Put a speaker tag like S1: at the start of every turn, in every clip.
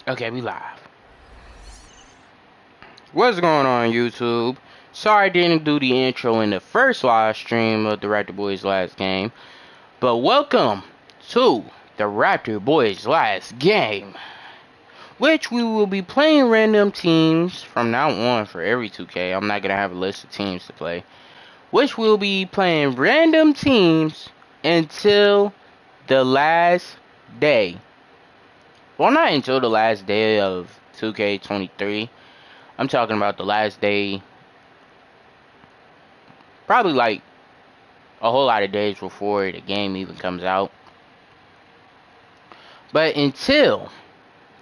S1: Okay, we live. What's going on, YouTube? Sorry I didn't do the intro in the first live stream of the Raptor Boys Last Game, but welcome to the Raptor Boys Last Game, which we will be playing random teams from now on for every 2K. I'm not gonna have a list of teams to play, which we'll be playing random teams until the last day. Well, not until the last day of 2K23. I'm talking about the last day, probably like a whole lot of days before the game even comes out. But until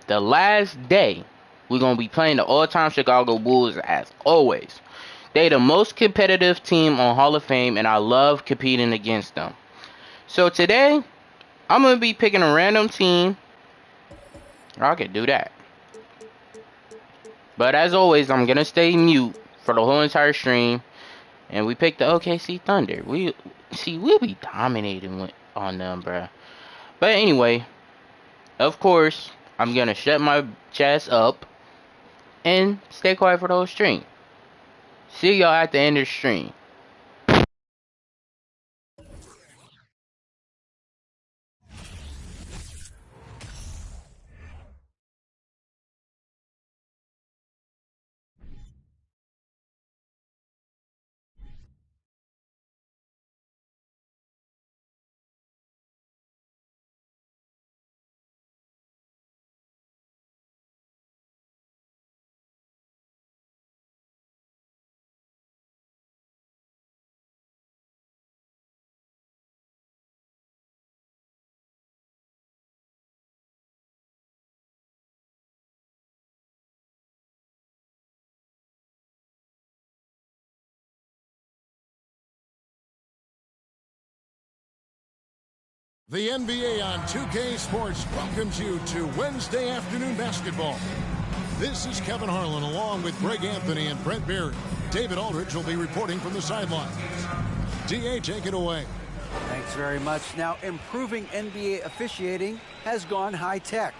S1: the last day, we're going to be playing the all-time Chicago Bulls as always. They the most competitive team on Hall of Fame, and I love competing against them. So today, I'm going to be picking a random team. I could do that. But as always, I'm going to stay mute for the whole entire stream. And we picked the OKC Thunder. We'll be dominating on them, bruh. But anyway, of course, I'm gonna shut my chest up and stay quiet for the whole stream. See y'all at the end of the stream.
S2: The NBA on 2K Sports welcomes you to Wednesday afternoon basketball. This is Kevin Harlan along with Greg Anthony and Brent Berry. David Aldridge will be reporting from the sidelines. DA, take it away.
S3: Thanks very much. Now, improving NBA officiating has gone high-tech.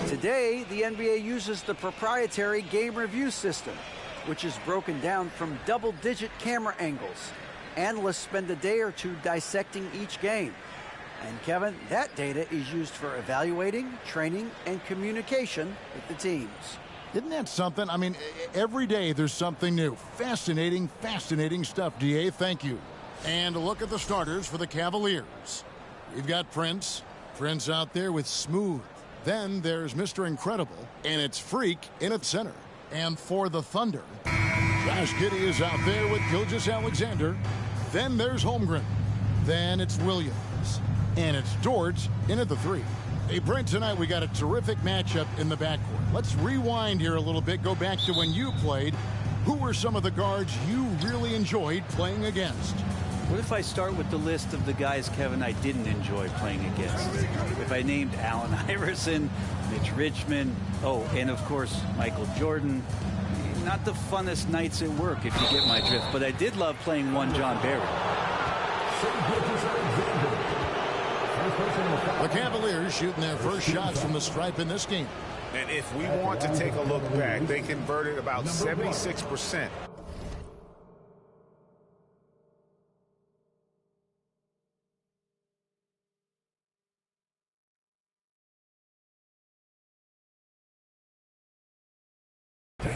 S3: Today, the NBA uses the proprietary game review system, which is broken down from double-digit camera angles. Analysts spend a day or two dissecting each game. And Kevin, that data is used for evaluating, training, and communication with the teams.
S2: Isn't that something? I mean, every day there's something new. Fascinating, fascinating stuff, DA. Thank you. And a look at the starters for the Cavaliers. We've got Prince. Prince out there with Smooth. Then there's Mr. Incredible, and it's Freak in at center. And for the Thunder, Josh Giddey is out there with Gilgeous-Alexander. Then there's Holmgren. Then it's Williams. And it's Dort in at the 3. Hey, Brent, tonight we got a terrific matchup in the backcourt. Let's rewind here a little bit, go back to when you played. Who were some of the guards you really enjoyed playing against?
S4: What if I start with the list of the guys, Kevin, I didn't enjoy playing against? If I named Allen Iverson, Mitch Richmond, oh, and of course, Michael Jordan. Not the funnest nights at work, if you get my drift, but I did love playing one John Barry.
S2: The Cavaliers shooting their first shots from the stripe in this game.
S5: And if we want to take a look back, they converted about 76%.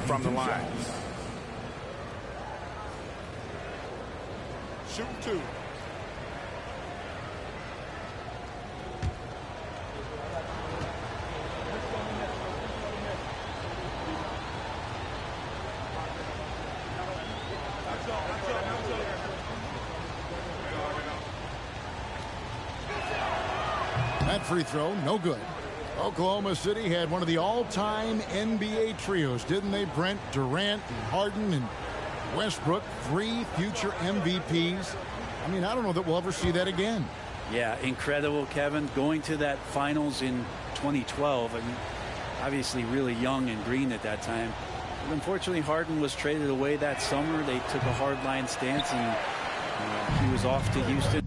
S5: From the line. Shoot 2.
S2: That free throw, no good. Oklahoma City had one of the all-time NBA trios, didn't they, Brent? Durant and Harden and Westbrook, 3 future MVPs. I mean, I don't know that we'll ever see that again.
S4: Yeah, incredible, Kevin. Going to that finals in 2012. I mean, obviously really young and green at that time. But unfortunately, Harden was traded away that summer. They took a hardline stance, and he was off to Houston.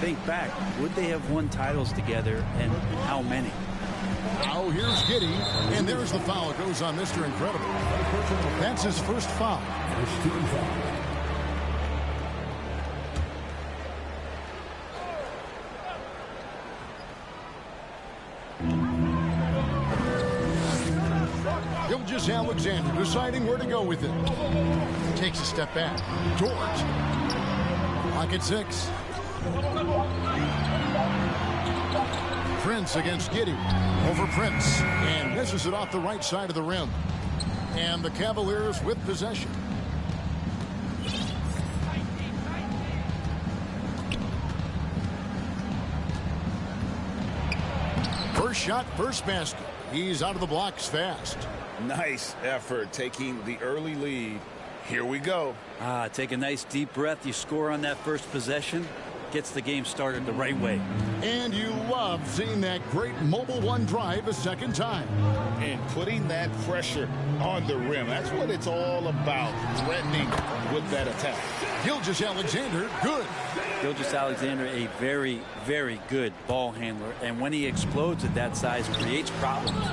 S4: They think back, would they have won titles together, and how many?
S2: Now here's Giddy, and there's the foul. It goes on Mr. Incredible. That's his first foul. Gilgeous Alexander deciding where to go with it. Takes a step back. Dort. Clock at 6. Prince against Giddy. Over Prince. And misses it off the right side of the rim. And the Cavaliers with possession. First shot, first basket. He's out of the blocks fast.
S5: Nice effort taking the early lead. Here we go.
S4: Take a nice deep breath. You score on that first possession. Gets the game started the right way.
S2: And you love seeing that great mobile one drive a second time.
S5: And putting that pressure on the rim. That's what it's all about, threatening with that attack.
S2: Gilgeous Alexander, good.
S4: Gilgeous Alexander, a very, very good ball handler. And when he explodes at that size, creates problems.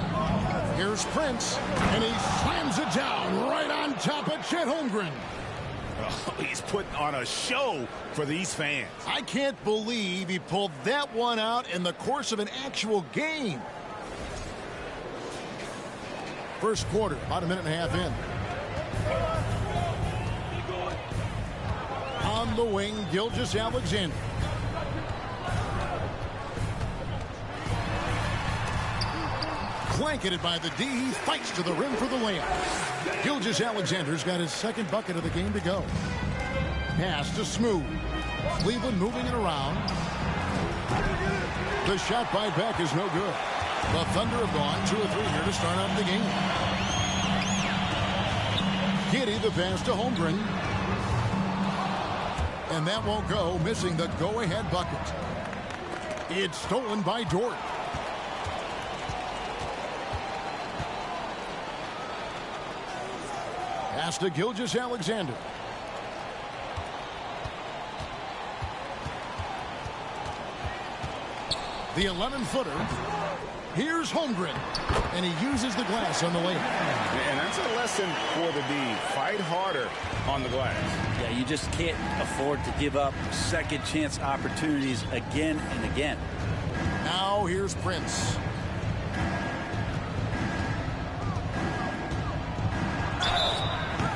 S2: Here's Prince, and he slams it down right on top of Chet Holmgren.
S5: Oh, he's putting on a show for these fans.
S2: I can't believe he pulled that one out in the course of an actual game. First quarter, about a minute and a half in. On the wing, Gilgeous Alexander. Blanketed by the D. He fights to the rim for the layup. Gilgeous Alexander's got his second bucket of the game to go. Pass to Smooth. Cleveland moving it around. The shot by Beck is no good. The Thunder have gone 2 or 3 here to start out the game. Giddy the pass to Holmgren. And that won't go, missing the go-ahead bucket. It's stolen by Dort. Pass to Gilgeous Alexander. The 11-footer. Here's Holmgren. And he uses the glass on the layup.
S5: And that's a lesson for the D. Fight harder on the glass.
S4: Yeah, you just can't afford to give up second chance opportunities again and again.
S2: Now here's Prince.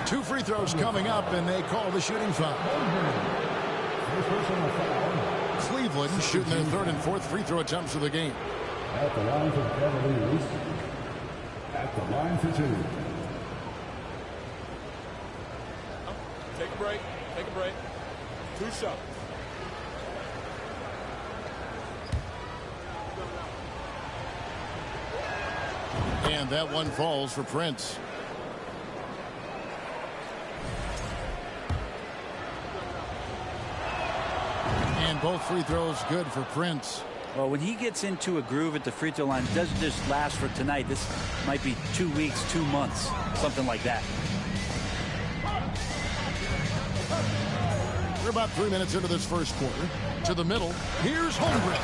S2: Two free throws coming up, and they call the shooting foul. Cleveland shooting their third and fourth free throw attempts of the game.
S6: At the line for the Cavaliers. At the line for 2.
S7: Take a break. Take a break. 2 shots.
S2: And that one falls for Prince. And both free throws good for Prince.
S4: Well, when he gets into a groove at the free throw line, it doesn't just last for tonight. This might be 2 weeks, 2 months, something like that.
S2: We're about 3 minutes into this first quarter. To the middle. Here's Holmgren.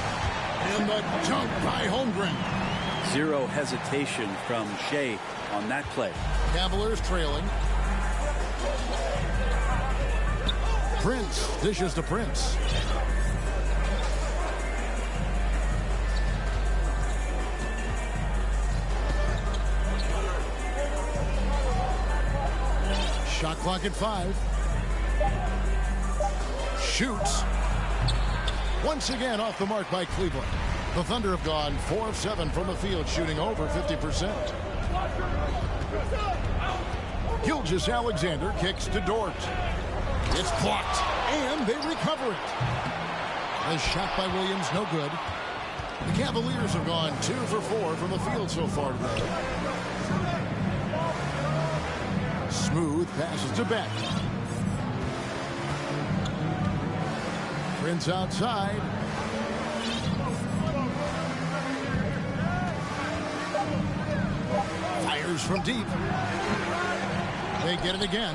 S2: And the dunk by Holmgren.
S4: Zero hesitation from Shea on that play.
S2: Cavaliers trailing. Prince dishes to Prince. Shot clock at 5. Shoots. Once again off the mark by Cleveland. The Thunder have gone 4 of 7 from the field, shooting over 50%. Gilgeous Alexander kicks to Dort. It's blocked, and they recover it. A shot by Williams, no good. The Cavaliers have gone 2 for 4 from the field so far today. Smooth passes to Beck. Prince outside. Fires from deep. They get it again.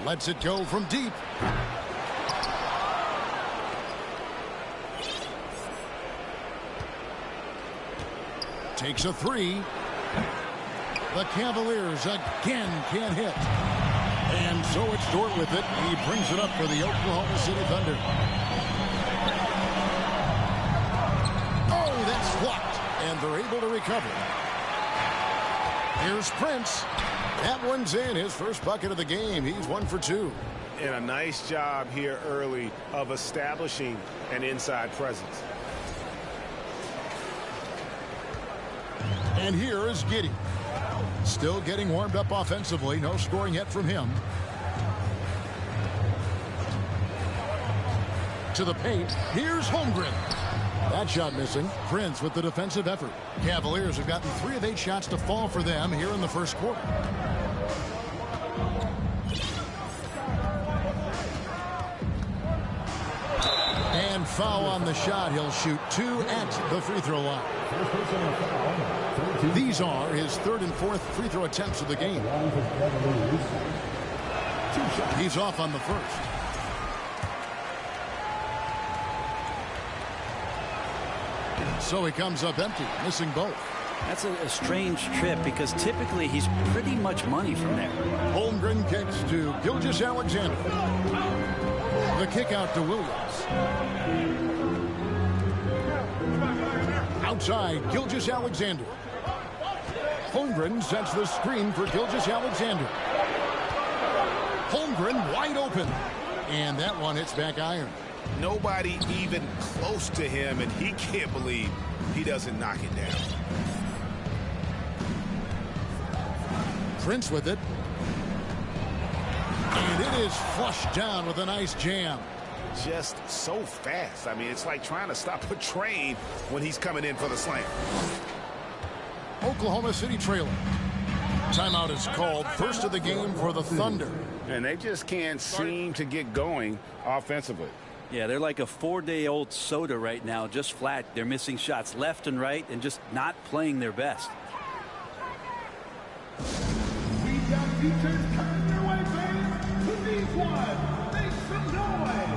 S2: Lets it go from deep. Takes a three. The Cavaliers again can't hit. And so it's Dort with it. He brings it up for the Oklahoma City Thunder. Oh, that's blocked. And they're able to recover. Here's Prince. That one's in. His first bucket of the game. He's 1 for 2.
S5: And a nice job here early of establishing an inside presence.
S2: And here is Giddey. Still getting warmed up offensively. No scoring yet from him. To the paint. Here's Holmgren. That shot missing. Prince with the defensive effort. Cavaliers have gotten 3 of 8 shots to fall for them here in the first quarter. And foul on the shot. He'll shoot 2 at the free throw line. These are his 3rd and 4th free throw attempts of the game. He's off on the first. So he comes up empty, missing both.
S4: That's a strange trip because typically he's pretty much money from there.
S2: Holmgren kicks to Gilgeous-Alexander. The kick out to Williams. Outside, Gilgeous-Alexander. Holmgren sets the screen for Gilgeous-Alexander. Holmgren wide open. And that one hits back iron.
S5: Nobody even close to him, and he can't believe he doesn't knock it down.
S2: Prince with it. And it is flushed down with a nice jam.
S5: Just so fast. I mean, it's like trying to stop a train when he's coming in for the slam.
S2: Oklahoma City trailing. Timeout is called. First of the game for the Thunder.
S5: And they just can't seem to get going offensively.
S4: Yeah, they're like a 4-day-old soda right now, just flat. They're missing shots left and right and just not playing their best.
S6: We've got features coming your way, fans. Who needs one? Make some noise.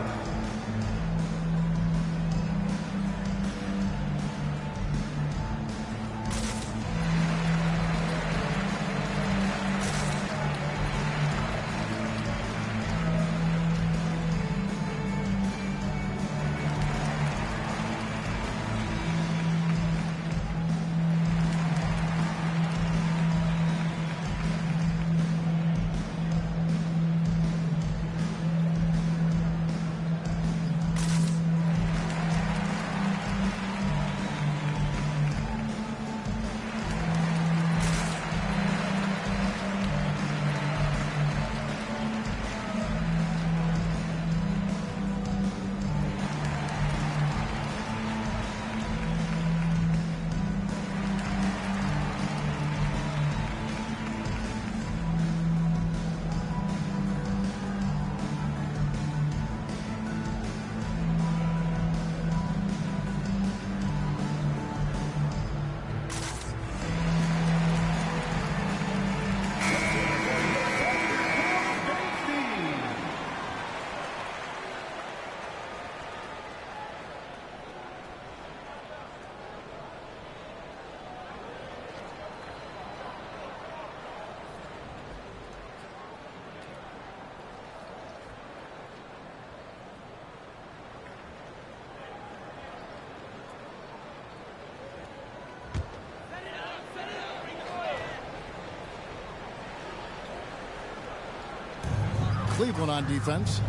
S2: Cleveland on defense.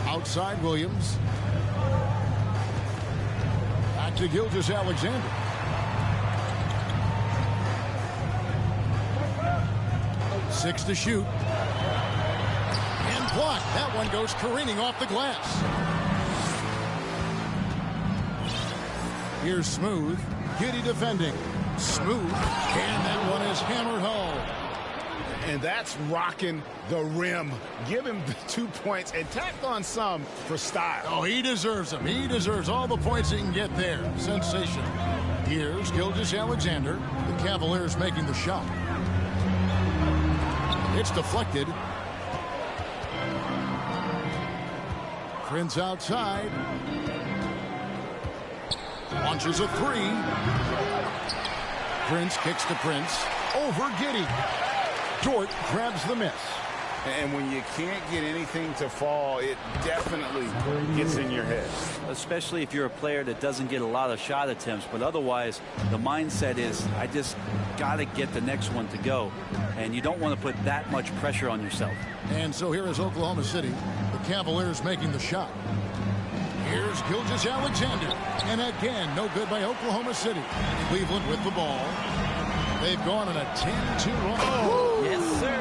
S2: Outside Williams. Back to Gilgeous-Alexander. Six to shoot. And blocked. That one goes careening off the glass. Here's Smooth. Giddey defending. Smooth. And that one is hammered home.
S5: And that's rocking the rim. Give him the 2 points and tack on some for style.
S2: Oh, he deserves them. He deserves all the points he can get there. Sensational. Here's Gilgeous-Alexander. The Cavaliers making the shot. It's deflected. Prince outside. Launches a three. Prince kicks to Prince. Over Giddey. Dort grabs the miss.
S5: And when you can't get anything to fall, it definitely gets in your head.
S4: Especially if you're a player that doesn't get a lot of shot attempts, but otherwise the mindset is I just got to get the next one to go, and you don't want to put that much pressure on yourself.
S2: And so here is Oklahoma City, the Cavaliers making the shot. Here's Gilgeous-Alexander, and again no good by Oklahoma City. Cleveland with the ball. They've gone on a 10-2 run.
S5: Oh.
S4: Yes, sir.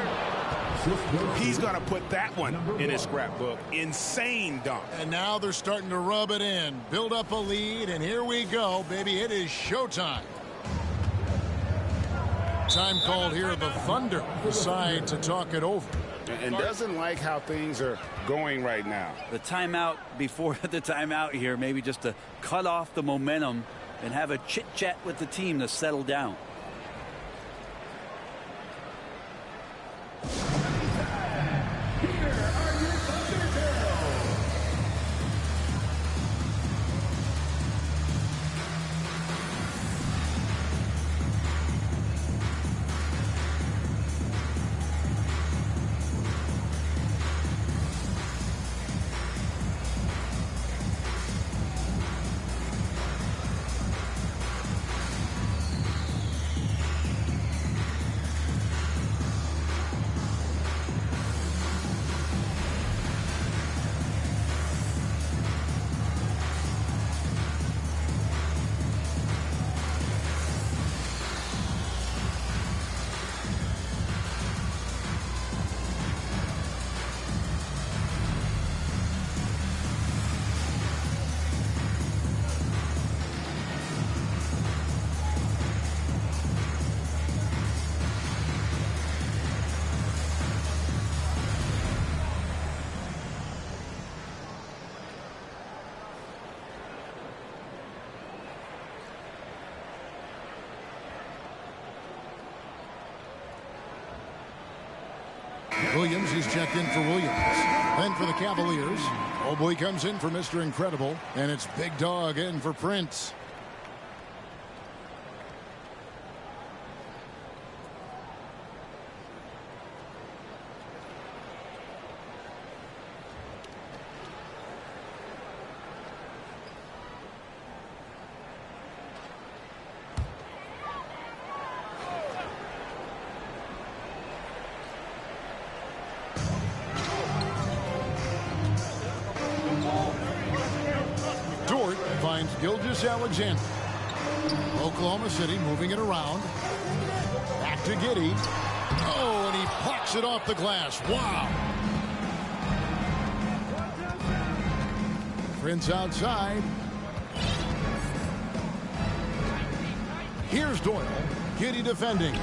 S5: He's going to put that one in his scrapbook. Insane dunk.
S2: And now they're starting to rub it in, build up a lead, and here we go, baby. It is showtime. Time called here. The Thunder decide to talk it over.
S5: And doesn't like how things are going right now.
S4: The timeout before the timeout here, maybe just to cut off the momentum and have a chit-chat with the team to settle down.
S2: Williams, he's checked in for Williams. Then for the Cavaliers, oh boy comes in for Mr. Incredible, and it's Big Dog in for Prince. Dort finds Gilgeous-Alexander. Oklahoma City moving it around. Back to Giddey. Oh, and he plucks it off the glass. Wow. Prince outside. Here's Doyle. Giddey defending.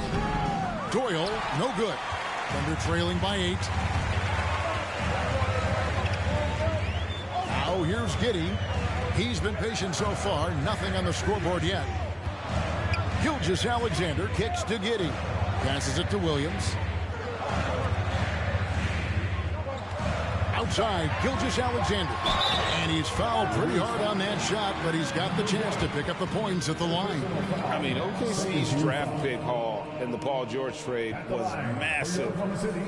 S2: Doyle, no good. Thunder trailing by 8. Now here's Giddey. He's been patient so far. Nothing on the scoreboard yet. Gilgeous-Alexander kicks to Giddey. Passes it to Williams. Outside, Gilgeous-Alexander. And he's fouled pretty hard on that shot, but he's got the chance to pick up the points at the line.
S5: I mean, OKC's draft pick haul in the Paul George trade was massive.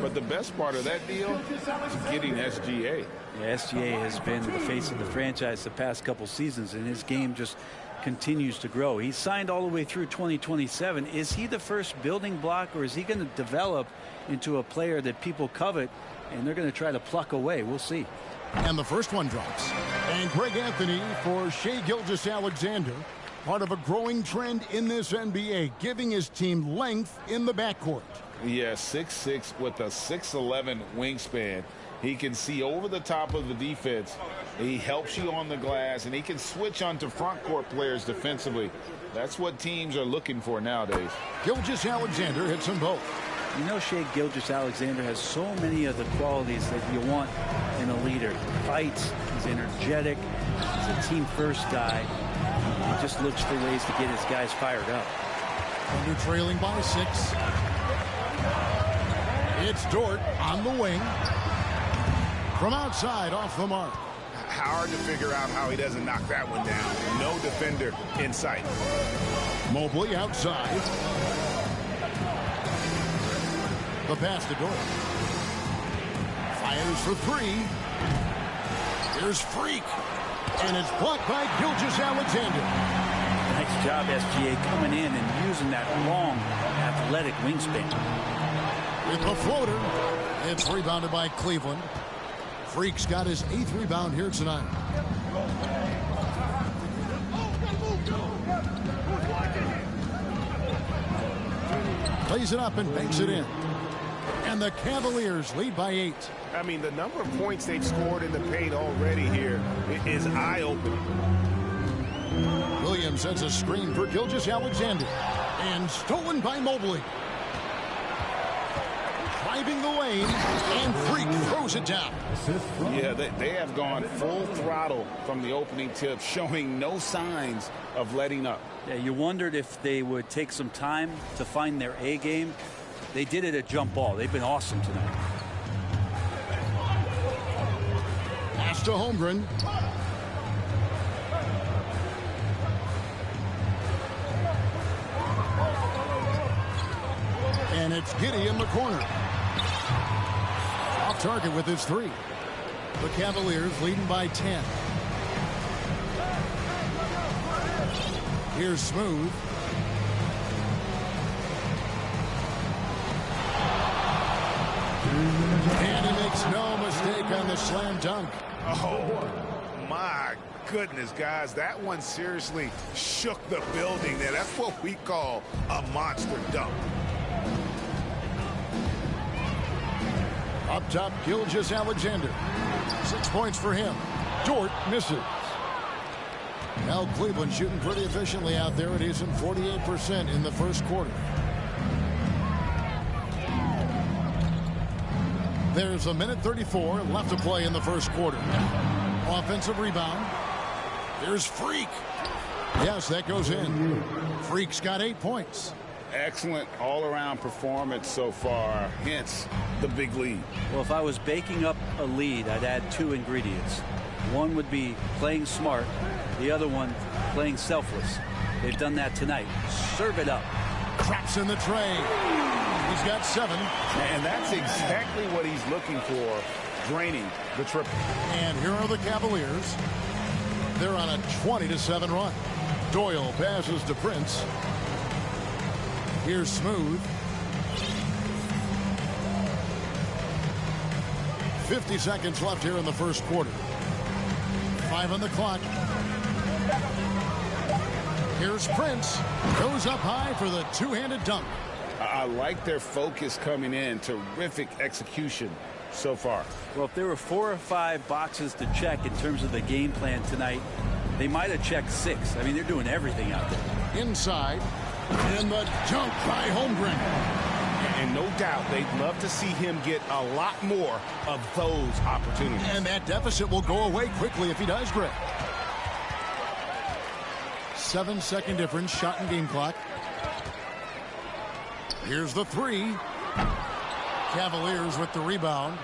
S5: But the best part of that deal is getting SGA.
S4: Yeah, SGA has been the face of the franchise the past couple seasons, and his game just continues to grow. He's signed all the way through 2027. Is he the first building block, or is he going to develop into a player that people covet and they're going to try to pluck away? We'll see.
S2: And the first one drops. And Greg Anthony for Shai Gilgeous-Alexander. Part of a growing trend in this NBA, giving his team length in the backcourt.
S5: Yeah, 6'6" with a 6'11" wingspan. He can see over the top of the defense. He helps you on the glass, and he can switch onto front court players defensively. That's what teams are looking for nowadays.
S2: Gilgeous-Alexander hits them both.
S4: You know, Shai Gilgeous-Alexander has so many of the qualities that you want in a leader. He fights, he's energetic, he's a team-first guy. He just looks for ways to get his guys fired up.
S2: Under trailing by 6. It's Dort on the wing. From outside, off the mark.
S5: Hard to figure out how he doesn't knock that one down. No defender in sight.
S2: Mobley outside. The pass to Dort. Fires for three. Here's Freak. And it's blocked by Gilgeous-Alexander.
S4: Nice job, SGA, coming in and using that long, athletic wingspan.
S2: With the floater, it's rebounded by Cleveland. Freak's got his 8th rebound here tonight. Plays it up and banks it in. And the Cavaliers lead by 8.
S5: I mean, the number of points they've scored in the paint already here is eye-opening.
S2: Williams sends a screen for Gilgeous-Alexander. And stolen by Mobley. Driving the lane, and Freak throws it down.
S5: Yeah, they have gone full throttle from the opening tip, showing no signs of letting up.
S4: Yeah, you wondered if they would take some time to find their A game. They did it at jump ball. They've been awesome tonight.
S2: Pass to Holmgren. And it's Giddey in the corner. Off target with his 3. The Cavaliers leading by 10. Here's Smooth. And he makes no mistake on the slam dunk.
S5: Oh, my goodness, guys. That one seriously shook the building there. That's what we call a monster dunk.
S2: Up top, Gilgeous-Alexander. 6 points for him. Dort misses. Now Cleveland shooting pretty efficiently out there. It is in 48% in the first quarter. There's a minute 34 left to play in the first quarter. Offensive rebound. There's Freak. Yes, that goes in. Freak's got 8 points.
S5: Excellent all-around performance so far, hence the big lead.
S4: Well, if I was baking up a lead, I'd add 2 ingredients. One would be playing smart. The other one, playing selfless. They've done that tonight. Serve it up.
S2: Traps in the tray. He's got 7.
S5: And that's exactly what he's looking for, draining the triple.
S2: And here are the Cavaliers. They're on a 20-7 run. Doyle passes to Prince. Here's Smooth. 50 seconds left here in the first quarter. 5 on the clock. Here's Prince. Goes up high for the two-handed dunk.
S5: I like their focus coming in. Terrific execution so far.
S4: Well, if there were 4 or 5 boxes to check in terms of the game plan tonight, they might have checked 6. I mean, they're doing everything out there.
S2: Inside. And the dunk by Holmgren.
S5: And no doubt they'd love to see him get a lot more of those opportunities.
S2: And that deficit will go away quickly if he does, Greg. 7-second difference, shot and game clock. Here's the 3. Cavaliers with the rebound.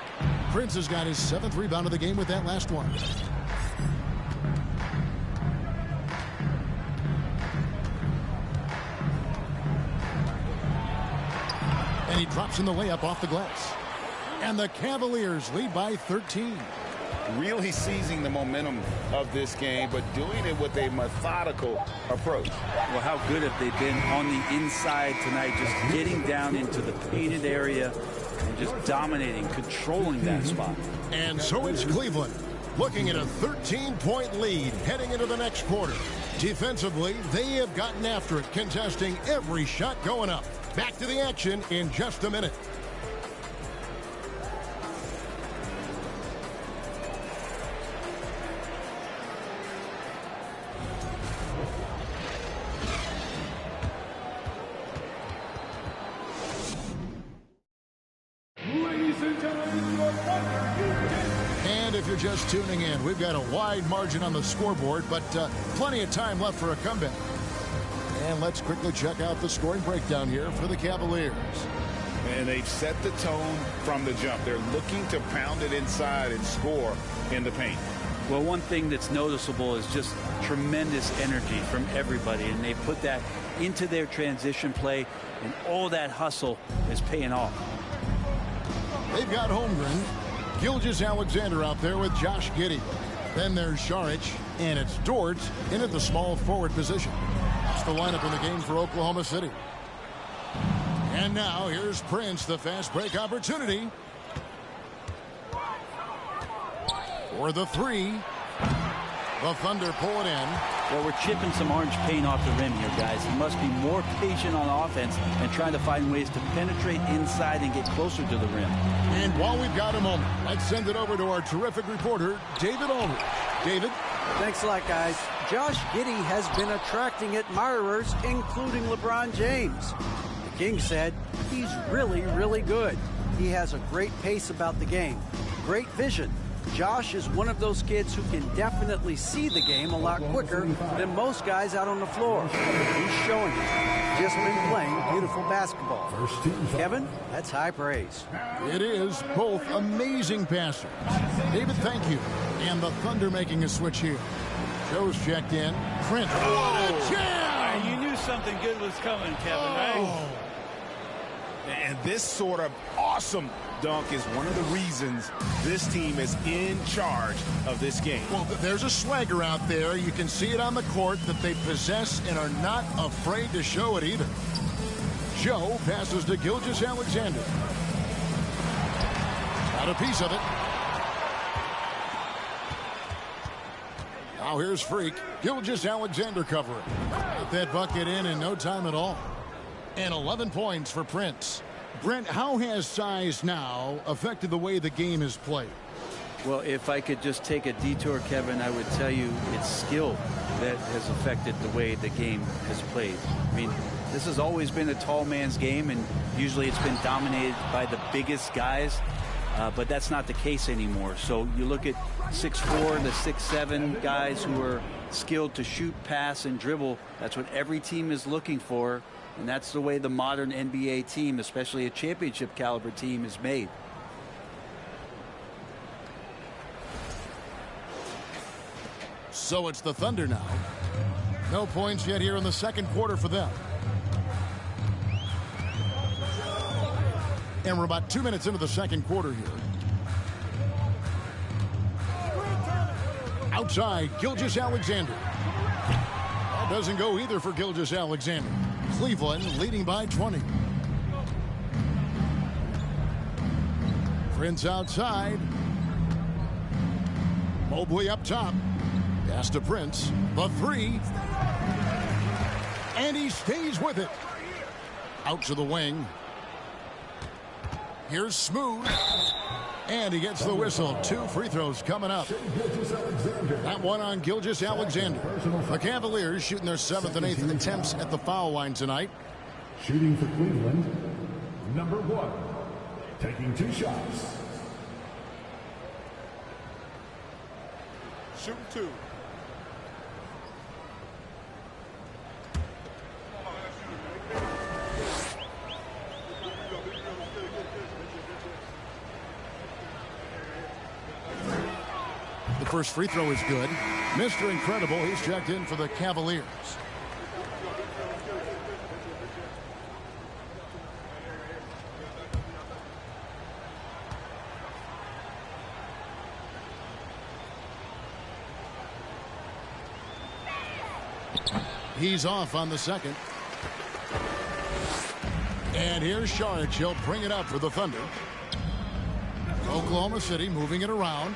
S2: Prince has got his 7th rebound of the game with that last one. And he drops in the layup off the glass. And the Cavaliers lead by 13.
S5: Really seizing the momentum of this game, but doing it with a methodical approach.
S4: Well, how good have they been on the inside tonight, just getting down into the painted area and just dominating, controlling that spot.
S2: And so it's Cleveland looking at a 13-point lead heading into the next quarter. Defensively, they have gotten after it, contesting every shot going up. Back to the action in just a minute. And if you're just tuning in, we've got a wide margin on the scoreboard, but plenty of time left for a comeback. And let's quickly check out the scoring breakdown here for the Cavaliers.
S5: And they've set the tone from the jump. They're looking to pound it inside and score in the paint.
S4: Well, one thing that's noticeable is just tremendous energy from everybody, and they put that into their transition play, and all that hustle is paying off.
S2: They've got Holmgren, Gilgeous-Alexander out there with Josh Giddey. Then there's Saric, and it's Dort in at the small forward position. That's the lineup in the game for Oklahoma City. And now here's Prince, the fast break opportunity. For the three. The Thunder pull it in.
S4: Well, we're chipping some orange paint off the rim here, guys. You must be more patient on offense and trying to find ways to penetrate inside and get closer to the rim.
S2: And while we've got a moment, let's send it over to our terrific reporter, David Aldridge. David?
S3: Thanks a lot, guys. Josh Giddey has been attracting admirers, including LeBron James. The King said he's really, really good. He has a great pace about the game, great vision. Josh is one of those kids who can definitely see the game a lot quicker than most guys out on the floor. He's showing it. Just been playing beautiful basketball. Kevin, that's high praise.
S2: It is. Both amazing passers. David, thank you. And the Thunder making a switch here. Joe's checked in. Prince. What a jam!
S8: You knew something good was coming, Kevin, right?
S5: And this sort of awesome dunk is one of the reasons this team is in charge of this game.
S2: Well, there's a swagger out there. You can see it on the court that they possess and are not afraid to show it either. Joe passes to Gilgeous-Alexander. Got a piece of it. Now here's Freak. Gilgeous-Alexander covering. Got that bucket in no time at all. And 11 points for Prince. Brent, how has size now affected the way the game is played?
S4: Well, if I could just take a detour, Kevin, I would tell you it's skill that has affected the way the game has played. I mean, this has always been a tall man's game, and usually it's been dominated by the biggest guys, but that's not the case anymore. So you look at 6'4", the 6'7" guys who are skilled to shoot, pass, and dribble. That's what every team is looking for. And that's the way the modern NBA team, especially a championship caliber team, is made.
S2: So it's the Thunder now. No points yet here in the second quarter for them. And we're about 2 minutes into the second quarter here. Outside, Gilgeous-Alexander. That doesn't go either for Gilgeous-Alexander. Cleveland leading by 20. Prince outside. Mobley up top. Pass to Prince. The three. And he stays with it. Out to the wing. Here's Smooth. And he gets the whistle. 2 free throws coming up. That one on Gilgeous-Alexander. The Cavaliers shooting their 7th and 8th attempts at the foul line tonight.
S6: Shooting for Cleveland, number 1, taking 2 shots.
S7: Shooting 2.
S2: The first free throw is good. Mr. Incredible, he's checked in for the Cavaliers. He's off on the second. And here's Saric. He'll bring it up for the Thunder. Oklahoma City moving it around.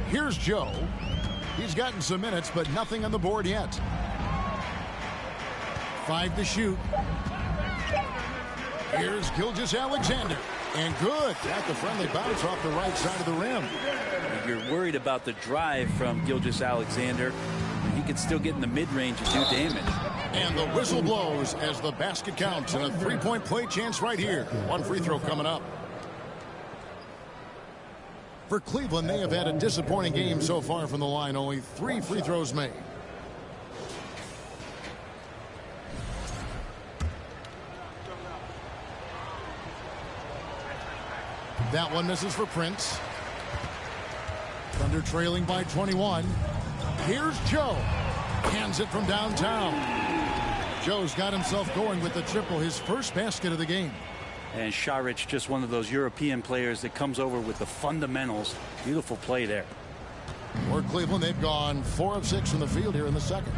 S2: Here's Joe. He's gotten some minutes, but nothing on the board yet. 5 to shoot. Here's Gilgeous-Alexander. And good. Got the friendly bounce off the right side of the rim.
S4: You're worried about the drive from Gilgeous-Alexander. He could still get in the mid-range and do damage.
S2: And the whistle blows as the basket counts. And a 3-point play chance right here. 1 free throw coming up. For Cleveland, they have had a disappointing game so far from the line. Only 3 free throws made. That one misses for Prince. Thunder trailing by 21. Here's Joe. Hands it from downtown. Joe's got himself going with the triple, his first basket of the game.
S4: And Šarić, just one of those European players that comes over with the fundamentals. Beautiful play there.
S2: For Cleveland, they've gone 4 of 6 from the field here in the second.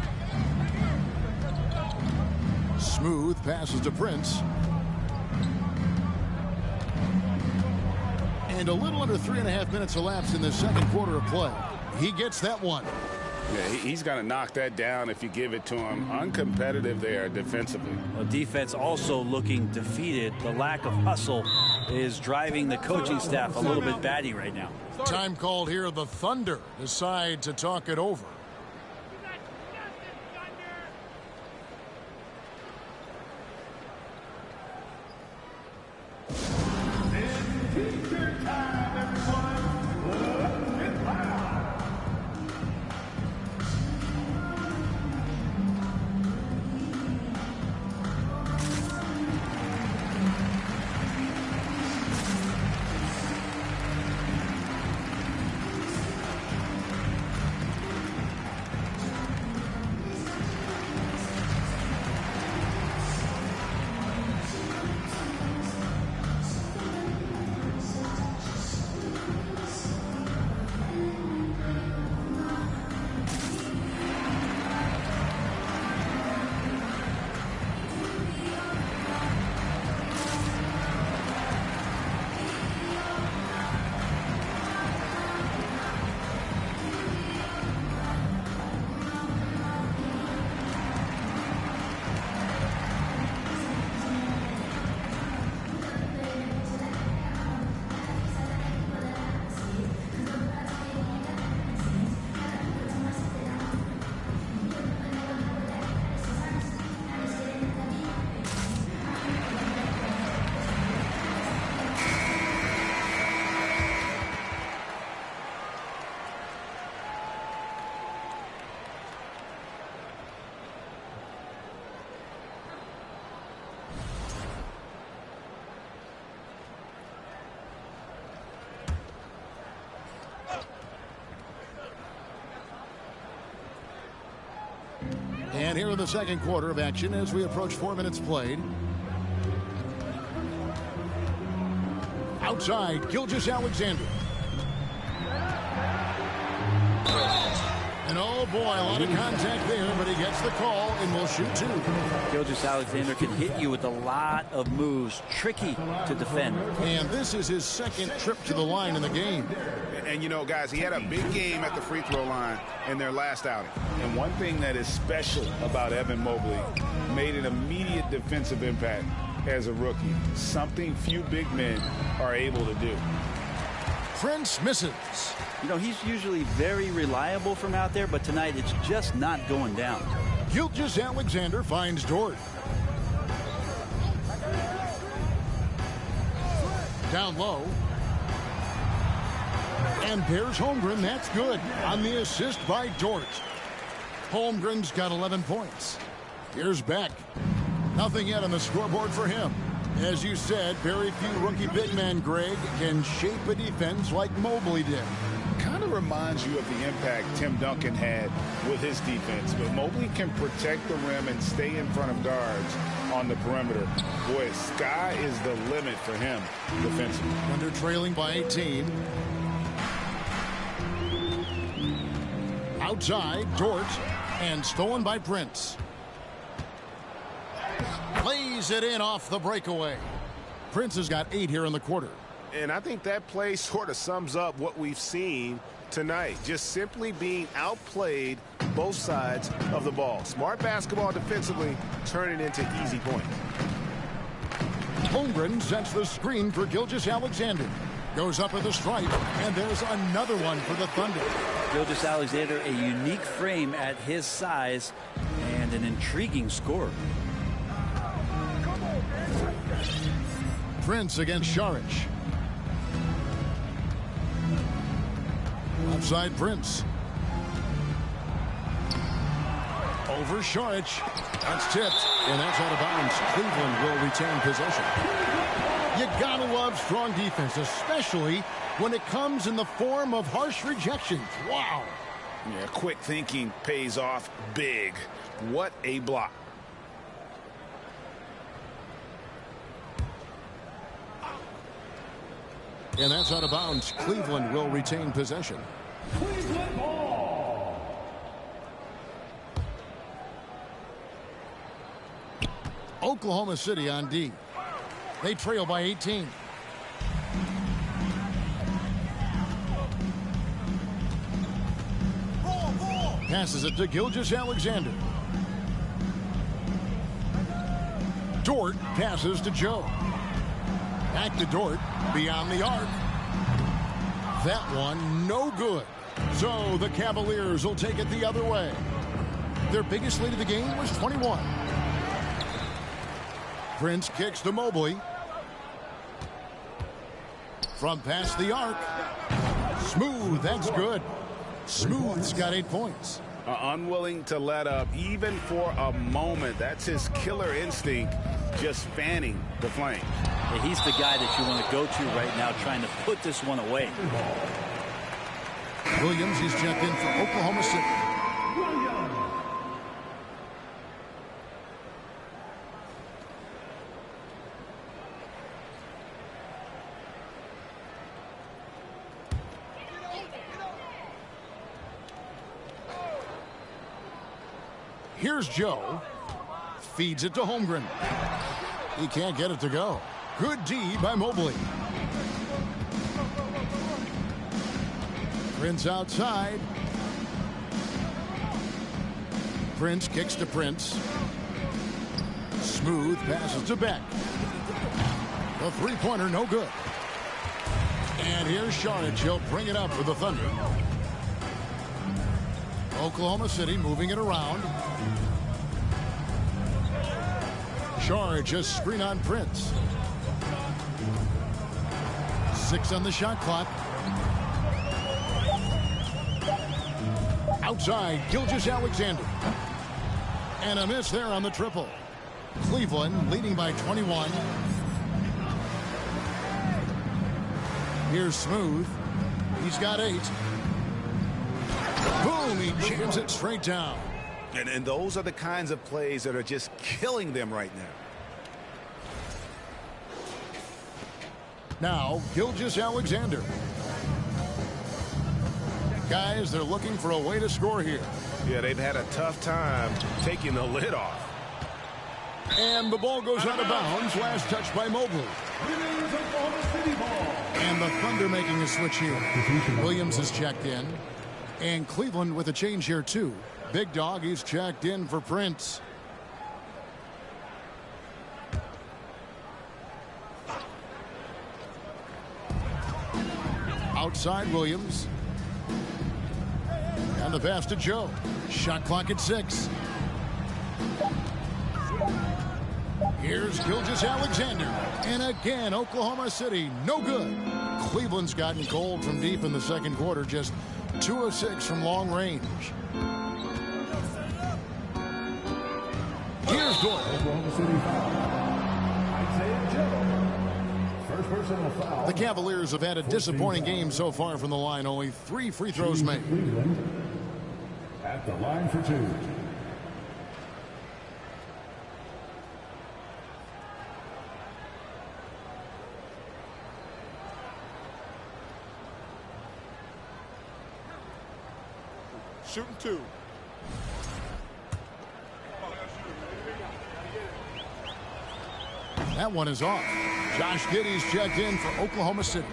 S2: Smooth passes to Prince. And a little under 3.5 minutes elapsed in the second quarter of play. He gets that one.
S5: Yeah, he's going to knock that down if you give it to him. Uncompetitive there defensively.
S4: Well, defense also looking defeated. The lack of hustle is driving the coaching staff a little bit batty right now.
S2: Time called here. The Thunder decide to talk it over. And here in the second quarter of action as we approach 4 minutes played. Outside, Gilgeous-Alexander. And oh boy, a lot of contact there, but he gets the call and will shoot two.
S4: Gilgeous-Alexander can hit you with a lot of moves. Tricky to defend.
S2: And this is his second trip to the line in the game.
S5: And, you know, guys, he had a big game at the free throw line in their last outing. And one thing that is special about Evan Mobley, made an immediate defensive impact as a rookie. Something few big men are able to do.
S2: Prince misses.
S4: You know, he's usually very reliable from out there, but tonight it's just not going down.
S2: Gilgeous-Alexander finds Dort. Down low. And there's Holmgren. That's good on the assist by Dort. Holmgren's got 11 points. Here's Beck. Nothing yet on the scoreboard for him. As you said, very few rookie big men, Greg, can shape a defense like Mobley did.
S5: Kind of reminds you of the impact Tim Duncan had with his defense. But Mobley can protect the rim and stay in front of guards on the perimeter. Boy, sky is the limit for him defensively.
S2: Under trailing by 18. Outside, Dort, and stolen by Prince. Plays it in off the breakaway. Prince has got 8 here in the quarter.
S9: And I think that play sort of sums up what we've seen tonight. Just simply being outplayed both sides of the ball. Smart basketball defensively, turning into easy points.
S2: Holmgren sets the screen for Gilgeous-Alexander. Goes up at the stripe, and there's another one for the Thunder.
S4: Gilgeous-Alexander, a unique frame at his size and an intriguing scorer.
S2: Prince against Šarić. Outside Prince. Over Šarić. That's tipped, and that's out of bounds. Cleveland will retain possession. You gotta love strong defense, especially when it comes in the form of harsh rejections. Wow.
S5: Yeah, quick thinking pays off big. What a block.
S2: And that's out of bounds. Cleveland will retain possession.
S6: Cleveland ball.
S2: Oklahoma City on D. They trail by 18. Passes it to Gilgeous-Alexander. Dort passes to Joe. Back to Dort, beyond the arc. That one, no good. So the Cavaliers will take it the other way. Their biggest lead of the game was 21. Prince kicks to Mobley. From past the arc. Smooth, that's good. Smooth's got 8 points.
S5: Unwilling to let up even for a moment. That's his killer instinct, just fanning the flame.
S4: Yeah, he's the guy that you want to go to right now, trying to put this one away.
S2: Williams is checked in for Oklahoma City. Here's Joe. Feeds it to Holmgren. He can't get it to go. Good D by Mobley. Prince outside. Prince kicks to Prince. Smooth passes to Beck. The three-pointer, no good. And here's Sharage. He'll bring it up for the Thunder. Oklahoma City moving it around. Sharage just screen on Prince. 6 on the shot clock. Outside, Gilgeous-Alexander. And a miss there on the triple. Cleveland leading by 21. Here's Smooth. He's got 8. Boom, he jams it straight down.
S9: And those are the kinds of plays that are just killing them right now.
S2: Now, Gilgeous-Alexander. Guys, they're looking for a way to score here.
S9: Yeah, they've had a tough time taking the lid off.
S2: And the ball goes out of bounds. Last touch by Mobley. And the Thunder making a switch here. Williams is checked in. And Cleveland with a change here, too. Big Dog, he's checked in for Prince. Outside Williams. And the pass to Joe. Shot clock at 6. Here's Gilgeous-Alexander. And again, Oklahoma City, no good. Cleveland's gotten cold from deep in the second quarter, just 2 of 6 from long range. Here's Dort.
S6: Oklahoma City foul. Isaiah Joe. First personal foul.
S2: The Cavaliers have had a disappointing game so far from the line. Only 3 free throws made.
S6: Cleveland at the line for 2.
S7: Shooting 2.
S2: That one is off. Josh Giddey's checked in for Oklahoma City.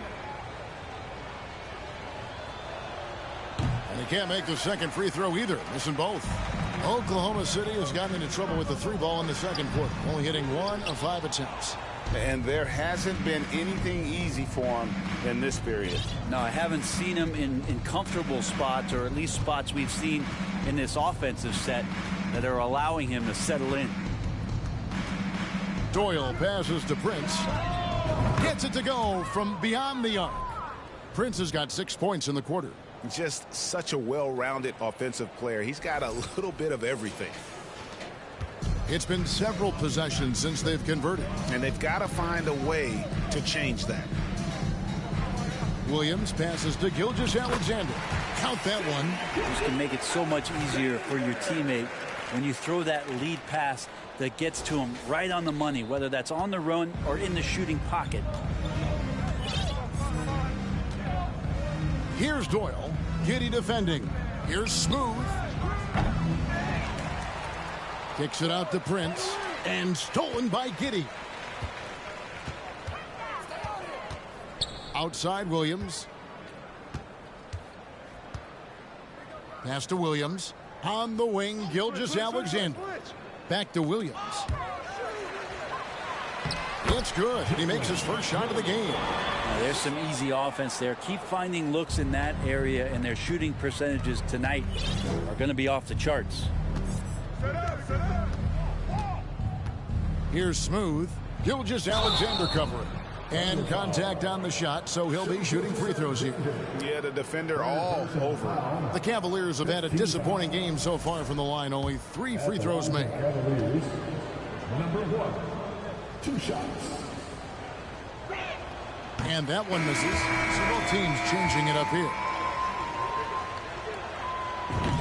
S2: And he can't make the second free throw either, missing both. Oklahoma City has gotten into trouble with the 3 ball in the second quarter, only hitting 1 of 5 attempts.
S5: And there hasn't been anything easy for him in this period.
S4: No, I haven't seen him in comfortable spots, or at least spots we've seen in this offensive set that are allowing him to settle in.
S2: Doyle passes to Prince. Gets it to go from beyond the arc. Prince has got 6 points in the quarter.
S9: Just such a well-rounded offensive player. He's got a little bit of everything.
S2: It's been several possessions since they've converted.
S5: And they've got to find a way to change that.
S2: Williams passes to Gilgeous-Alexander. Count that one.
S4: This can make it so much easier for your teammate when you throw that lead pass that gets to him right on the money, whether that's on the run or in the shooting pocket.
S2: Here's Doyle. Giddey defending. Here's Smooth. Kicks it out to Prince. And stolen by Giddey. Outside Williams. Pass to Williams. On the wing, Gilgeous-Alexander. Back to Williams. It's good. He makes his first shot of the game.
S4: Now, there's some easy offense there. Keep finding looks in that area, and their shooting percentages tonight are going to be off the charts.
S2: Here's Smooth. Gilgeous-Alexander covering. And contact on the shot, so he'll be shooting free throws here.
S5: Yeah, the defender all over.
S2: The Cavaliers have had a disappointing game so far from the line. Only 3 free throws made.
S6: Number 1, 2 shots.
S2: And that one misses. So both teams changing it up here.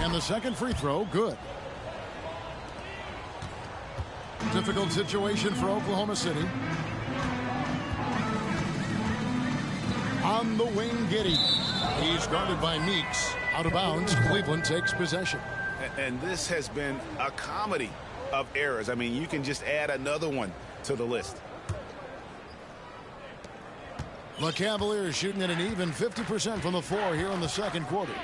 S2: And the second free throw, good. Difficult situation for Oklahoma City. On the wing, Giddey. He's guarded by Meeks. Out of bounds, Cleveland takes possession.
S5: And this has been a comedy of errors. I mean, you can just add another one to the list.
S2: The Cavaliers shooting at an even 50% from the floor here in the second quarter.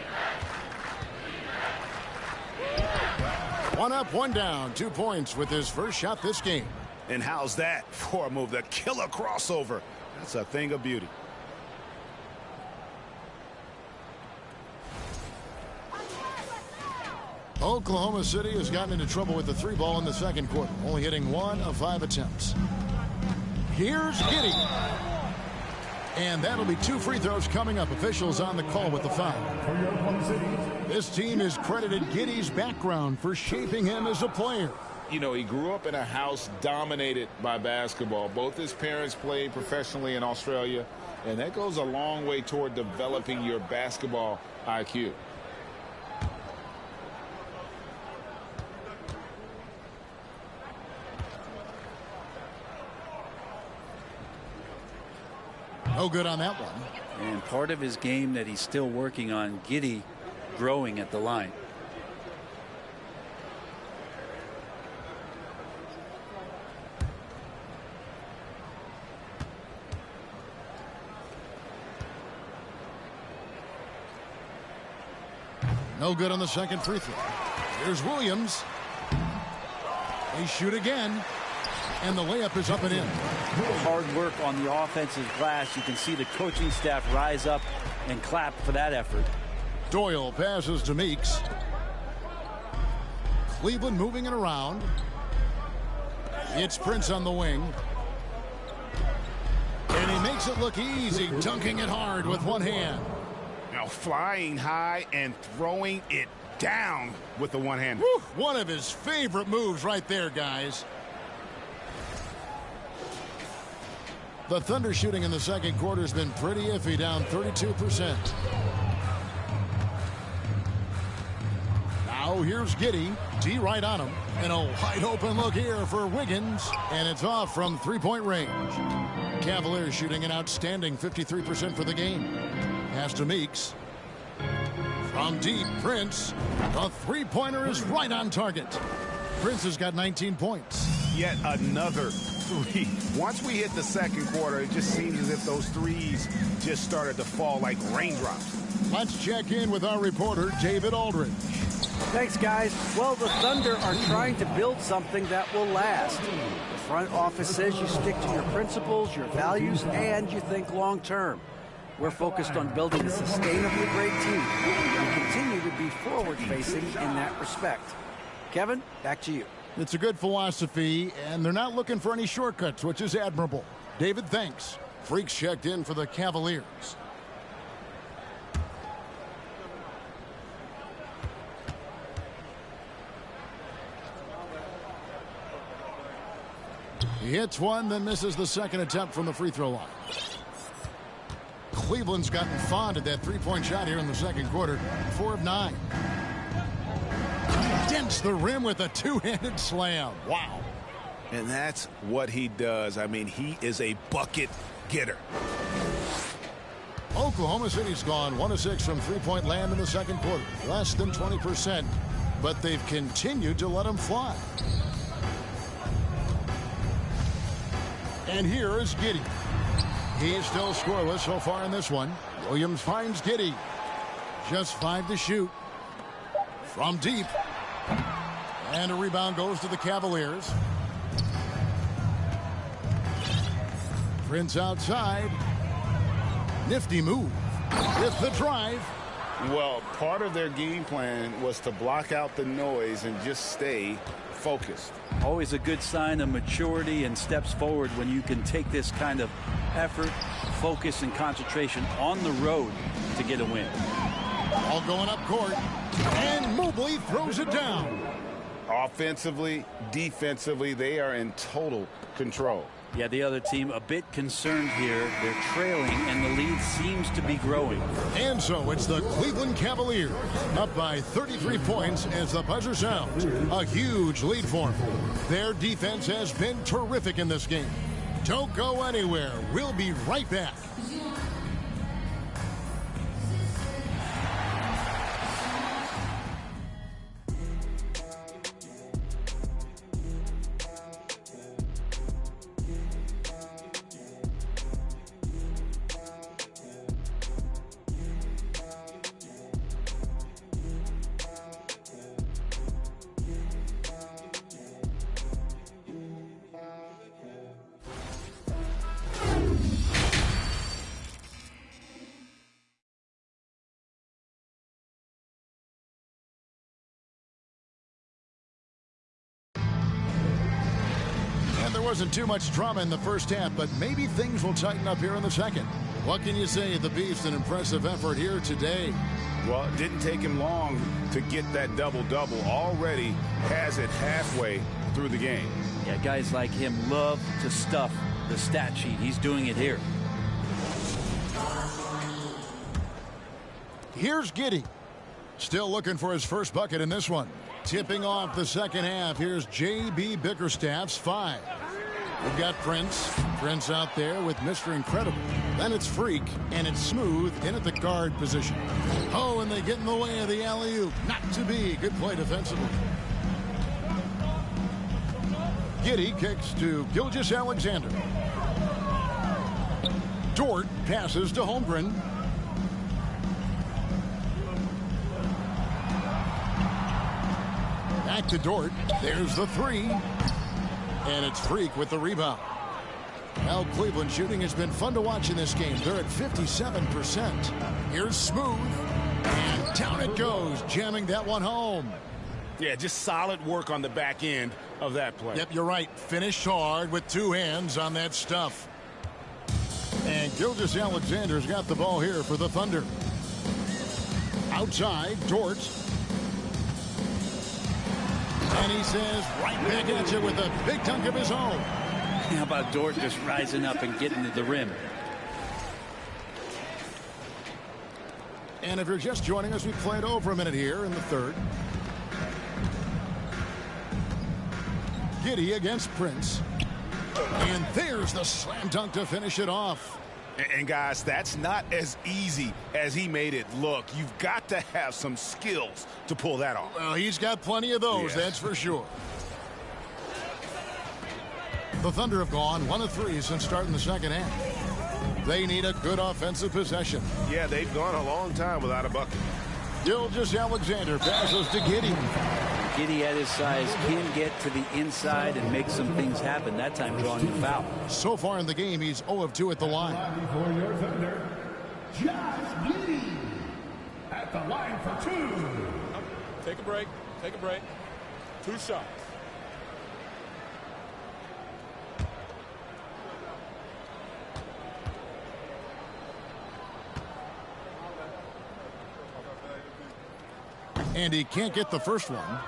S2: One up, one down. 2 points with his first shot this game.
S5: And how's that for a move? The killer crossover. That's a thing of beauty.
S2: Oklahoma City has gotten into trouble with the 3 ball in the second quarter, only hitting 1 of 5 attempts. Here's Giddey. And that'll be 2 free throws coming up. Officials on the call with the foul. This team has credited Giddey's background for shaping him as a player.
S5: You know, he grew up in a house dominated by basketball. Both his parents played professionally in Australia, and that goes a long way toward developing your basketball IQ.
S2: No good on that one.
S4: And part of his game that he's still working on, Giddey growing at the line.
S2: No good on the second free throw. Here's Williams. They shoot again. And the layup is up and in.
S4: Hard work on the offensive glass. You can see the coaching staff rise up and clap for that effort.
S2: Doyle passes to Meeks. Cleveland moving it around. It's Prince on the wing. And he makes it look easy, dunking it hard with one hand.
S5: Now flying high and throwing it down with the one hand.
S2: One of his favorite moves right there, guys. The Thunder shooting in the second quarter has been pretty iffy, down 32%. Now here's Giddey. D right on him. And a wide open look here for Wiggins. And it's off from three-point range. Cavaliers shooting an outstanding 53% for the game. Pass to Meeks. From deep, Prince. The three-pointer is right on target. Prince has got 19 points.
S5: Yet another three. Once we hit the second quarter, it just seems as if those threes just started to fall like raindrops.
S2: Let's check in with our reporter, David Aldridge.
S3: Thanks, guys. Well, the Thunder are trying to build something that will last. The front office says you stick to your principles, your values, and you think long-term. We're focused on building a sustainably great team. We continue to be forward-facing in that respect. Kevin, back to you.
S2: It's a good philosophy, and they're not looking for any shortcuts, which is admirable. David, thanks. Freaks checked in for the Cavaliers. He hits one, then misses the second attempt from the free throw line. Cleveland's gotten fond of that three-point shot here in the second quarter. 4 of 9. Dents the rim with a two-handed slam. Wow.
S9: And that's what he does. I mean, he is a bucket getter.
S2: Oklahoma City's gone 1 of 6 from three-point land in the second quarter. Less than 20%. But they've continued to let him fly. And here is Giddey. He's still scoreless so far in this one. Williams finds Giddey. Just 5 to shoot. From deep. And a rebound goes to the Cavaliers. Prince outside. Nifty move with the drive.
S5: Well, part of their game plan was to block out the noise and just stay focused.
S4: Always a good sign of maturity and steps forward when you can take this kind of effort, focus, and concentration on the road to get a win.
S2: All going up court. And Mobley throws it down.
S5: Offensively, defensively, they are in total control.
S4: Yeah, the other team a bit concerned here. They're trailing, and the lead seems to be growing.
S2: And so it's the Cleveland Cavaliers up by 33 points as the buzzer sounds. A huge lead for them. Their defense has been terrific in this game. Don't go anywhere. We'll be right back. There wasn't too much drama in the first half, but maybe things will tighten up here in the second. What can you say? The Beast, an impressive effort here today.
S5: Well, it didn't take him long to get that double-double. Already has it halfway through the game.
S4: Yeah, guys like him love to stuff the stat sheet. He's doing it here.
S2: Here's Giddey. Still looking for his first bucket in this one. Tipping off the second half, here's J.B. Bickerstaff's 5. We've got Prince. Prince out there with Mr. Incredible. Then it's Freak, and it's Smooth in at the guard position. Oh, and they get in the way of the alley-oop. Not to be. Good play defensively. Giddey kicks to Gilgeous-Alexander. Dort passes to Holmgren. Back to Dort. There's the 3. And it's Freak with the rebound. Well, Cleveland shooting has been fun to watch in this game. They're at 57%. Here's Smooth. And down it goes, jamming that one home.
S9: Yeah, just solid work on the back end of that play.
S2: Yep, you're right. Finished hard with 2 hands on that stuff. And Gilgeous-Alexander's got the ball here for the Thunder. Outside, Dort. And he says, right back at you with a big dunk of his own.
S4: How about Dort just rising up and getting to the rim?
S2: And if you're just joining us, we played over a minute here in the third. Giddey against Prince. And there's the slam dunk to finish it off.
S9: And guys, that's not as easy as he made it look. You've got to have some skills to pull that off.
S2: Well, he's got plenty of those, that's for sure. The Thunder have gone 1 of 3 since starting the second half. They need a good offensive possession.
S9: Yeah, they've gone a long time without a bucket.
S2: Gilgeous-Alexander passes to Giddey.
S4: Giddey at his size can get to the inside and make some things happen, that time drawing the foul.
S2: So far in the game, he's 0 of 2 at the line.
S6: For your Thunder, Josh Giddey at the line for 2.
S7: Take a break. Take a break. 2 shots.
S2: And he can't get the first one.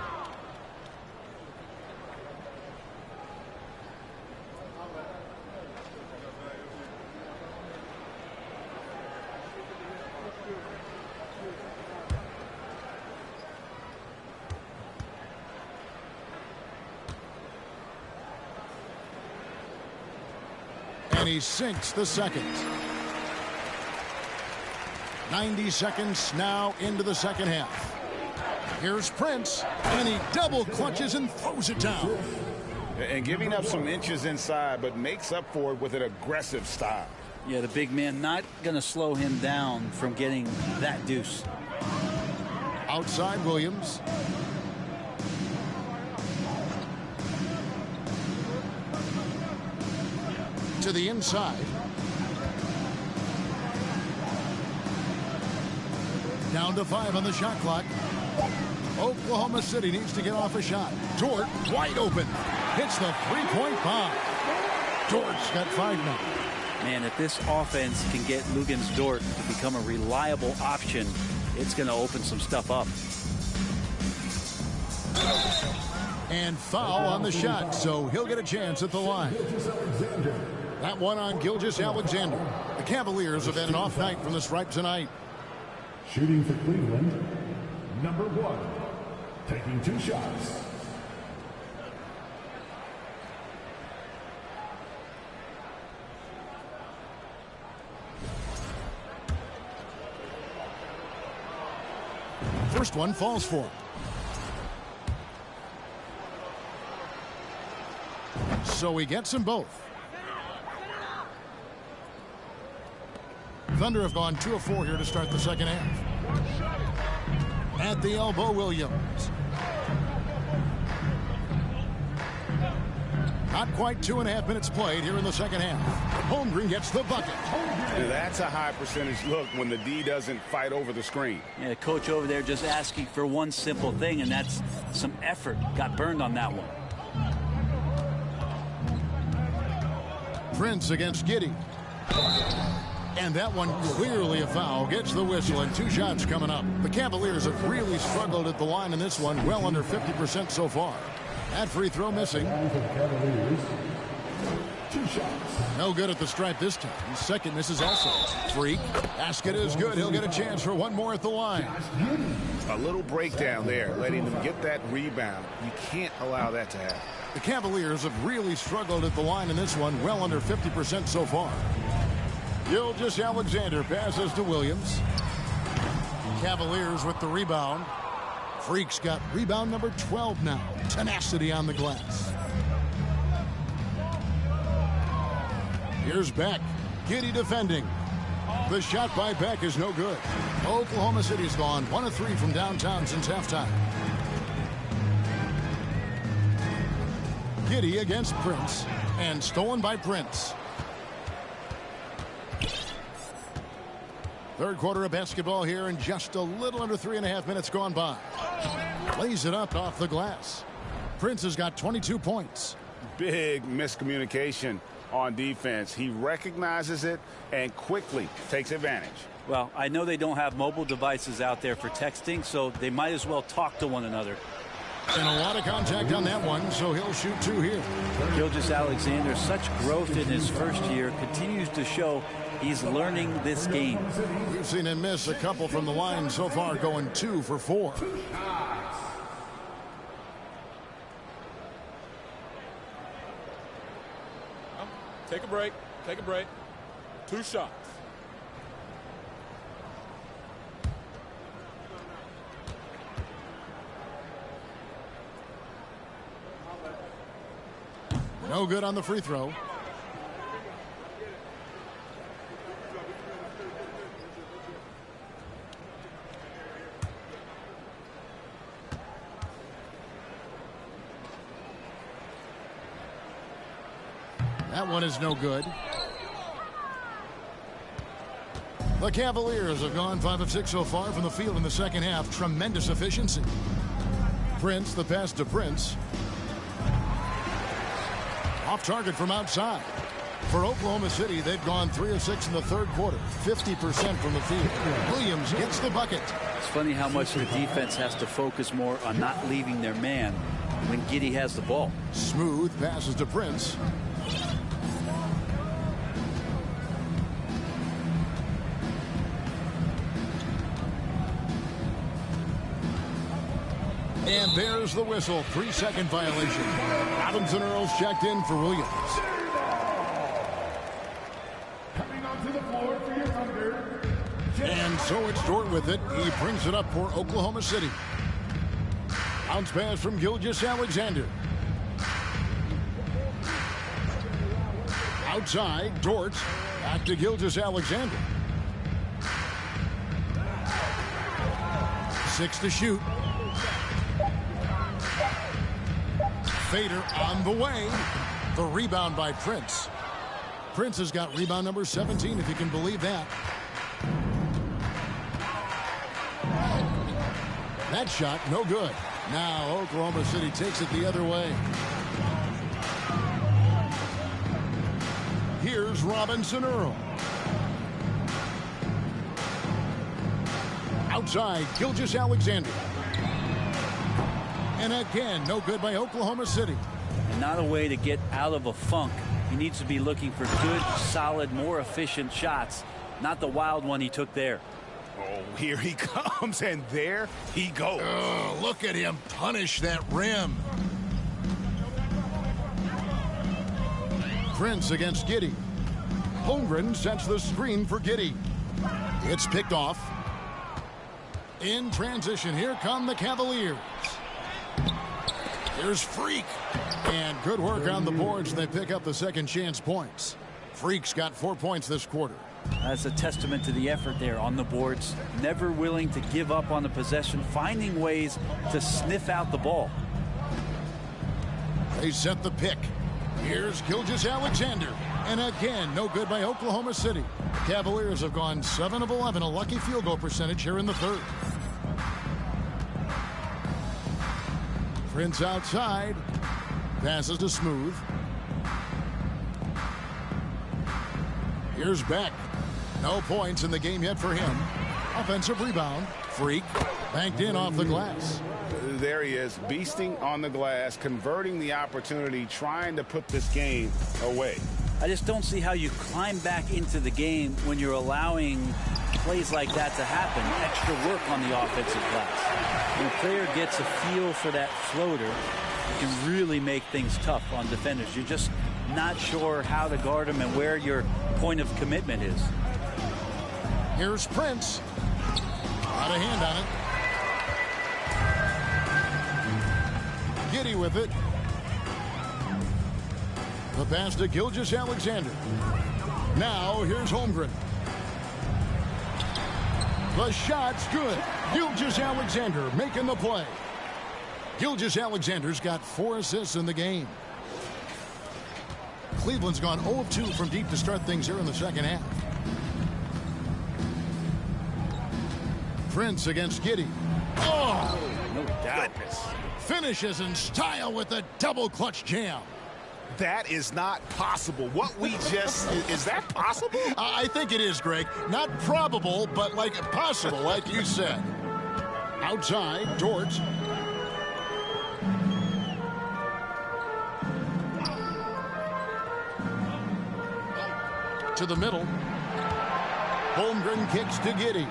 S2: And he sinks the second. 90 seconds now into the second half. Here's Prince, and he double clutches and throws it down.
S5: And giving up some inches inside, but makes up for it with an aggressive style.
S4: Yeah, the big man not going to slow him down from getting that deuce.
S2: Outside Williams. To the inside. Down to 5 on the shot clock. Oklahoma City needs to get off a shot. Dort wide open. Hits the three-point bomb. Dort's got 5 now.
S4: Man, if this offense can get Luguentz Dort to become a reliable option, it's going to open some stuff up.
S2: And foul on the shot, so he'll get a chance at the line. That one on Gilgeous-Alexander. The Cavaliers have had an off night from the stripe tonight.
S6: Shooting for Cleveland, number 1, taking 2 shots.
S2: First one falls for him. So he gets them both. Thunder have gone 2 of 4 here to start the second half. At the elbow, Williams. Not quite 2.5 minutes played here in the second half. Holmgren gets the bucket.
S5: And that's a high percentage look when the D doesn't fight over the screen.
S4: Yeah, the coach over there just asking for one simple thing, and that's some effort. Got burned on that one.
S2: Prince against Giddey. And that one clearly a foul. Gets the whistle, and 2 shots coming up. The Cavaliers have really struggled at the line in this one, well under 50% so far. That free throw missing.
S6: 2 shots.
S2: No good at the stripe this time. Second misses also. Freak. Basket is good. He'll get a chance for one more at the line.
S5: A little breakdown there, letting them get that rebound. You can't allow that to happen.
S2: The Cavaliers have really struggled at the line in this one, well under 50% so far. Gilgeous-Alexander passes to Williams. Cavaliers with the rebound. Freak's got rebound number 12 now. Tenacity on the glass. Here's Beck. Giddey defending. The shot by Beck is no good. Oklahoma City's gone 1 of 3 from downtown since halftime. Giddey against Prince. And stolen by Prince. Third quarter of basketball here, and just a little under 3.5 minutes gone by. Lays it up off the glass. Prince has got 22 points.
S5: Big miscommunication on defense. He recognizes it and quickly takes advantage.
S4: Well, I know they don't have mobile devices out there for texting, so they might as well talk to one another.
S2: And a lot of contact on that one, so he'll shoot 2 here.
S4: Gilgeous-Alexander, such growth in his first year, continues to show he's learning this game.
S2: We've seen him miss a couple from the line so far, going 2 for 4.
S7: Take a break. Take a break. 2 shots.
S2: No good on the free throw. That one is no good. The Cavaliers have gone 5 of 6 so far from the field in the second half. Tremendous efficiency. Prince, the pass to Prince. Off target from outside. For Oklahoma City, they've gone 3 of 6 in the third quarter. 50% from the field. Williams gets the bucket.
S4: It's funny how much the defense has to focus more on not leaving their man when Giddey has the ball.
S2: Smooth passes to Prince. And there's the whistle. 3-second violation. Robinson Earls checked in for Williams. So it's Dort with it. He brings it up for Oklahoma City. Bounce pass from Gilgeous-Alexander. Outside, Dort. Back to Gilgeous-Alexander. 6 to shoot. Fader on the way. The rebound by Prince. Prince has got rebound number 17, if you can believe that. That shot, no good. Now Oklahoma City takes it the other way. Here's Robinson Earl. Outside, Gilgeous-Alexander. And again, no good by Oklahoma City.
S4: And not a way to get out of a funk. He needs to be looking for good, solid, more efficient shots, not the wild one he took there.
S9: Oh, here he comes, and there he goes.
S2: Oh, look at him punish that rim. Prince against Giddey. Holmgren sets the screen for Giddey. It's picked off. In transition, here come the Cavaliers. Here's Freak. And good work on the boards. They pick up the second chance points. Freak's got 4 points this quarter.
S4: That's a testament to the effort there on the boards. Never willing to give up on the possession, finding ways to sniff out the ball.
S2: They set the pick. Here's Gilgeous-Alexander. And again, no good by Oklahoma City. Cavaliers have gone 7 of 11, a lucky field goal percentage here in the third. Prince outside. Passes to Smooth. Here's Beck. No points in the game yet for him. Offensive rebound. Freak. Banked in off the glass.
S5: There he is, beasting on the glass, converting the opportunity, trying to put this game away.
S4: I just don't see how you climb back into the game when you're allowing plays like that to happen. Extra work on the offensive glass. When a player gets a feel for that floater, it can really make things tough on defenders. You're just not sure how to guard them and where your point of commitment is.
S2: Here's Prince. Got a hand on it. Giddey with it. The pass to Gilgeous-Alexander. Now here's Holmgren. The shot's good. Gilgeous-Alexander making the play. Gilgeous-Alexander's got 4 assists in the game. Cleveland's gone 0 of 2 from deep to start things here in the second half. Prince against Giddey. Oh,
S9: no doubt.
S2: Finishes in style with a double clutch jam.
S9: That is not possible. What we just, is that possible?
S2: I think it is, Greg. Not probable, but like possible, like you said. Outside, Dort. To the middle. Holmgren kicks to Giddey.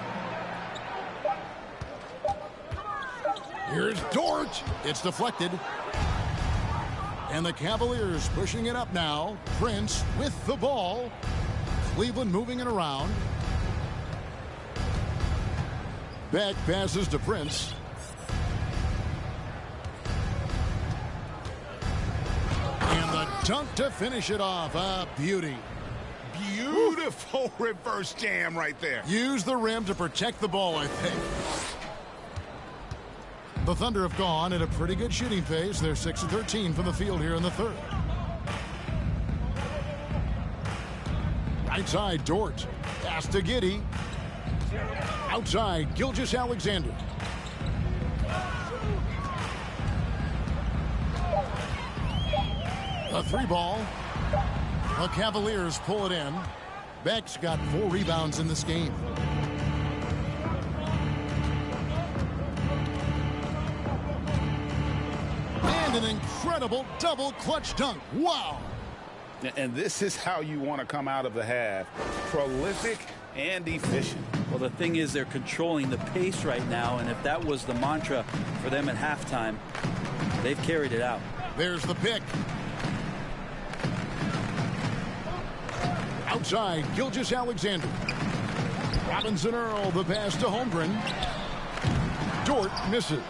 S2: Here's Dort. It's deflected. And the Cavaliers pushing it up now. Prince with the ball. Cleveland moving it around. Beck passes to Prince. And the dunk to finish it off. A beauty.
S9: Beautiful reverse jam right there.
S2: Use the rim to protect the ball, I think. The Thunder have gone at a pretty good shooting pace. They're 6 of 13 from the field here in the third. Right side, Dort. Pass to Giddey. Outside, Gilgeous-Alexander. A 3-ball. The Cavaliers pull it in. Beck's got 4 rebounds in this game. An incredible double clutch dunk. Wow.
S5: And this is how you want to come out of the half. Prolific and efficient.
S4: Well, the thing is, they're controlling the pace right now, and if that was the mantra for them at halftime, they've carried it out.
S2: There's the pick. Outside, Gilgeous-Alexander. Robinson Earl, the pass to Holmgren. Dort misses.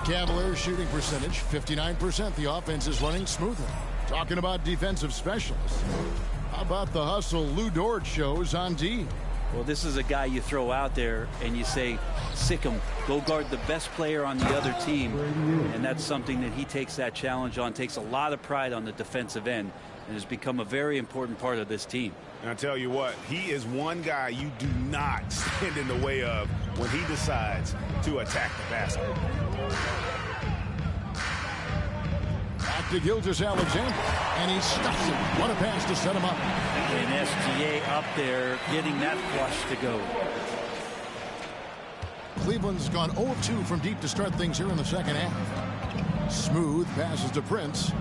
S2: Cavaliers shooting percentage, 59%. The offense is running smoothly. Talking about defensive specialists. How about the hustle Lou Dort shows on D?
S4: Well, this is a guy you throw out there and you say, sick him, go guard the best player on the other team. And that's something that he takes that challenge on, takes a lot of pride on the defensive end, and has become a very important part of this team.
S9: And I tell you what, he is one guy you do not stand in the way of when he decides to attack the basket.
S2: Back to Gilgeous-Alexander, and he stuffs it. What a pass to set him up.
S4: And SGA up there getting that flush to go.
S2: Cleveland's gone 0-2 from deep to start things here in the second half. Smooth passes to Prince.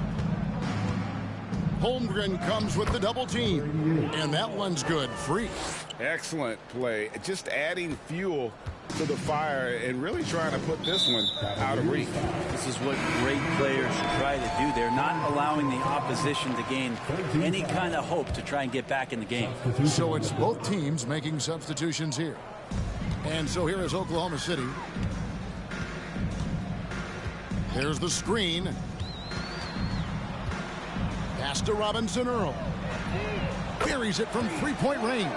S2: Holmgren comes with the double team, and that one's good. Free.
S5: Excellent play. Just adding fuel to the fire and really trying to put this one out of reach.
S4: This is what great players try to do. They're not allowing the opposition to gain any kind of hope to try and get back in the game.
S2: So it's both teams making substitutions here. And so here is Oklahoma City. There's the screen. Pass to Robinson Earl. Buries it from three-point range.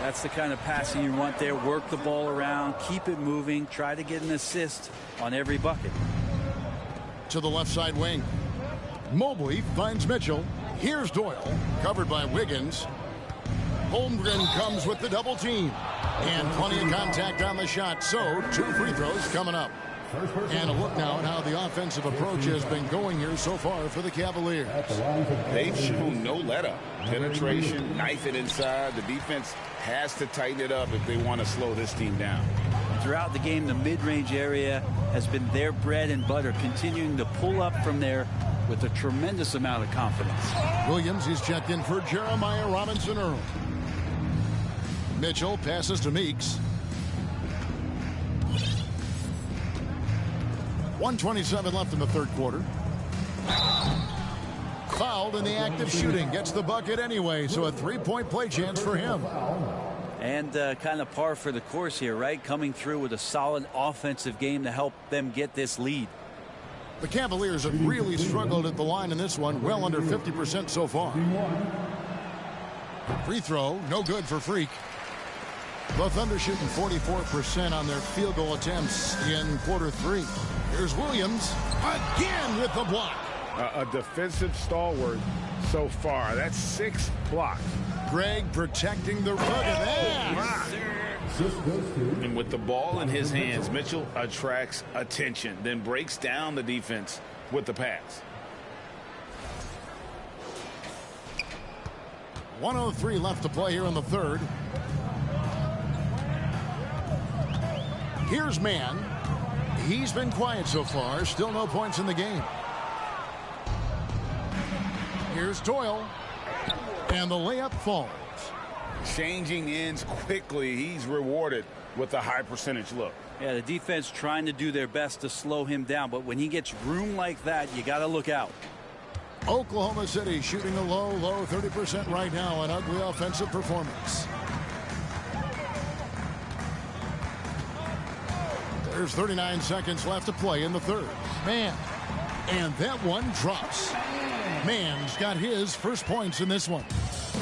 S4: That's the kind of passing you want there. Work the ball around, keep it moving, try to get an assist on every bucket.
S2: To the left side wing. Mobley finds Mitchell. Here's Doyle, covered by Wiggins. Holmgren comes with the double team. And plenty of contact on the shot. So 2 free throws coming up. And a look now at how the offensive approach has been going here so far for the Cavaliers.
S5: They've shown no let-up. Penetration, knife it inside. The defense has to tighten it up if they want to slow this team down.
S4: Throughout the game, the mid-range area has been their bread and butter, continuing to pull up from there with a tremendous amount of confidence.
S2: Williams is checked in for Jeremiah Robinson Earl. Mitchell passes to Meeks. 1:27 left in the third quarter. Fouled in the act of shooting. Gets the bucket anyway, so a three-point play chance for him.
S4: And kind of par for the course here, right? Coming through with a solid offensive game to help them get this lead.
S2: The Cavaliers have really struggled at the line in this one, well under 50% so far. Free throw, no good for Freak. The Thunder shooting 44% on their field goal attempts in quarter 3. Here's Williams again with the block.
S5: A defensive stalwart so far. That's 6 blocks.
S2: Greg protecting the rug of that.
S5: And with the ball in his hands, Mitchell attracts attention, then breaks down the defense with the pass.
S2: 1:03 left to play here in the third. Here's Mann. He's been quiet so far. Still no points in the game. Here's Doyle. And the layup falls.
S5: Changing ends quickly. He's rewarded with a high percentage look.
S4: Yeah, the defense trying to do their best to slow him down, but when he gets room like that, you got to look out.
S2: Oklahoma City shooting a low 30% right now. An ugly offensive performance. There's 39 seconds left to play in the third. Mann. And that one drops. Mann's got his first points in this one.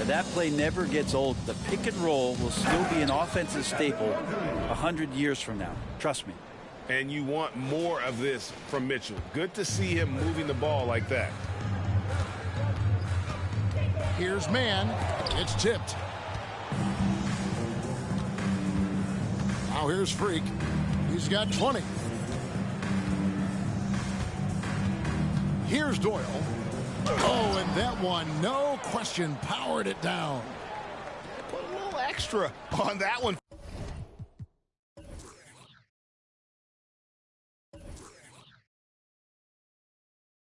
S4: And that play never gets old. The pick and roll will still be an offensive staple 100 years from now. Trust me.
S5: And you want more of this from Mitchell. Good to see him moving the ball like that.
S2: Here's Mann. It's tipped. Now here's Freak. He's got 20. Here's Doyle. Oh, and that one, no question, powered it down.
S5: Put a little extra on that one.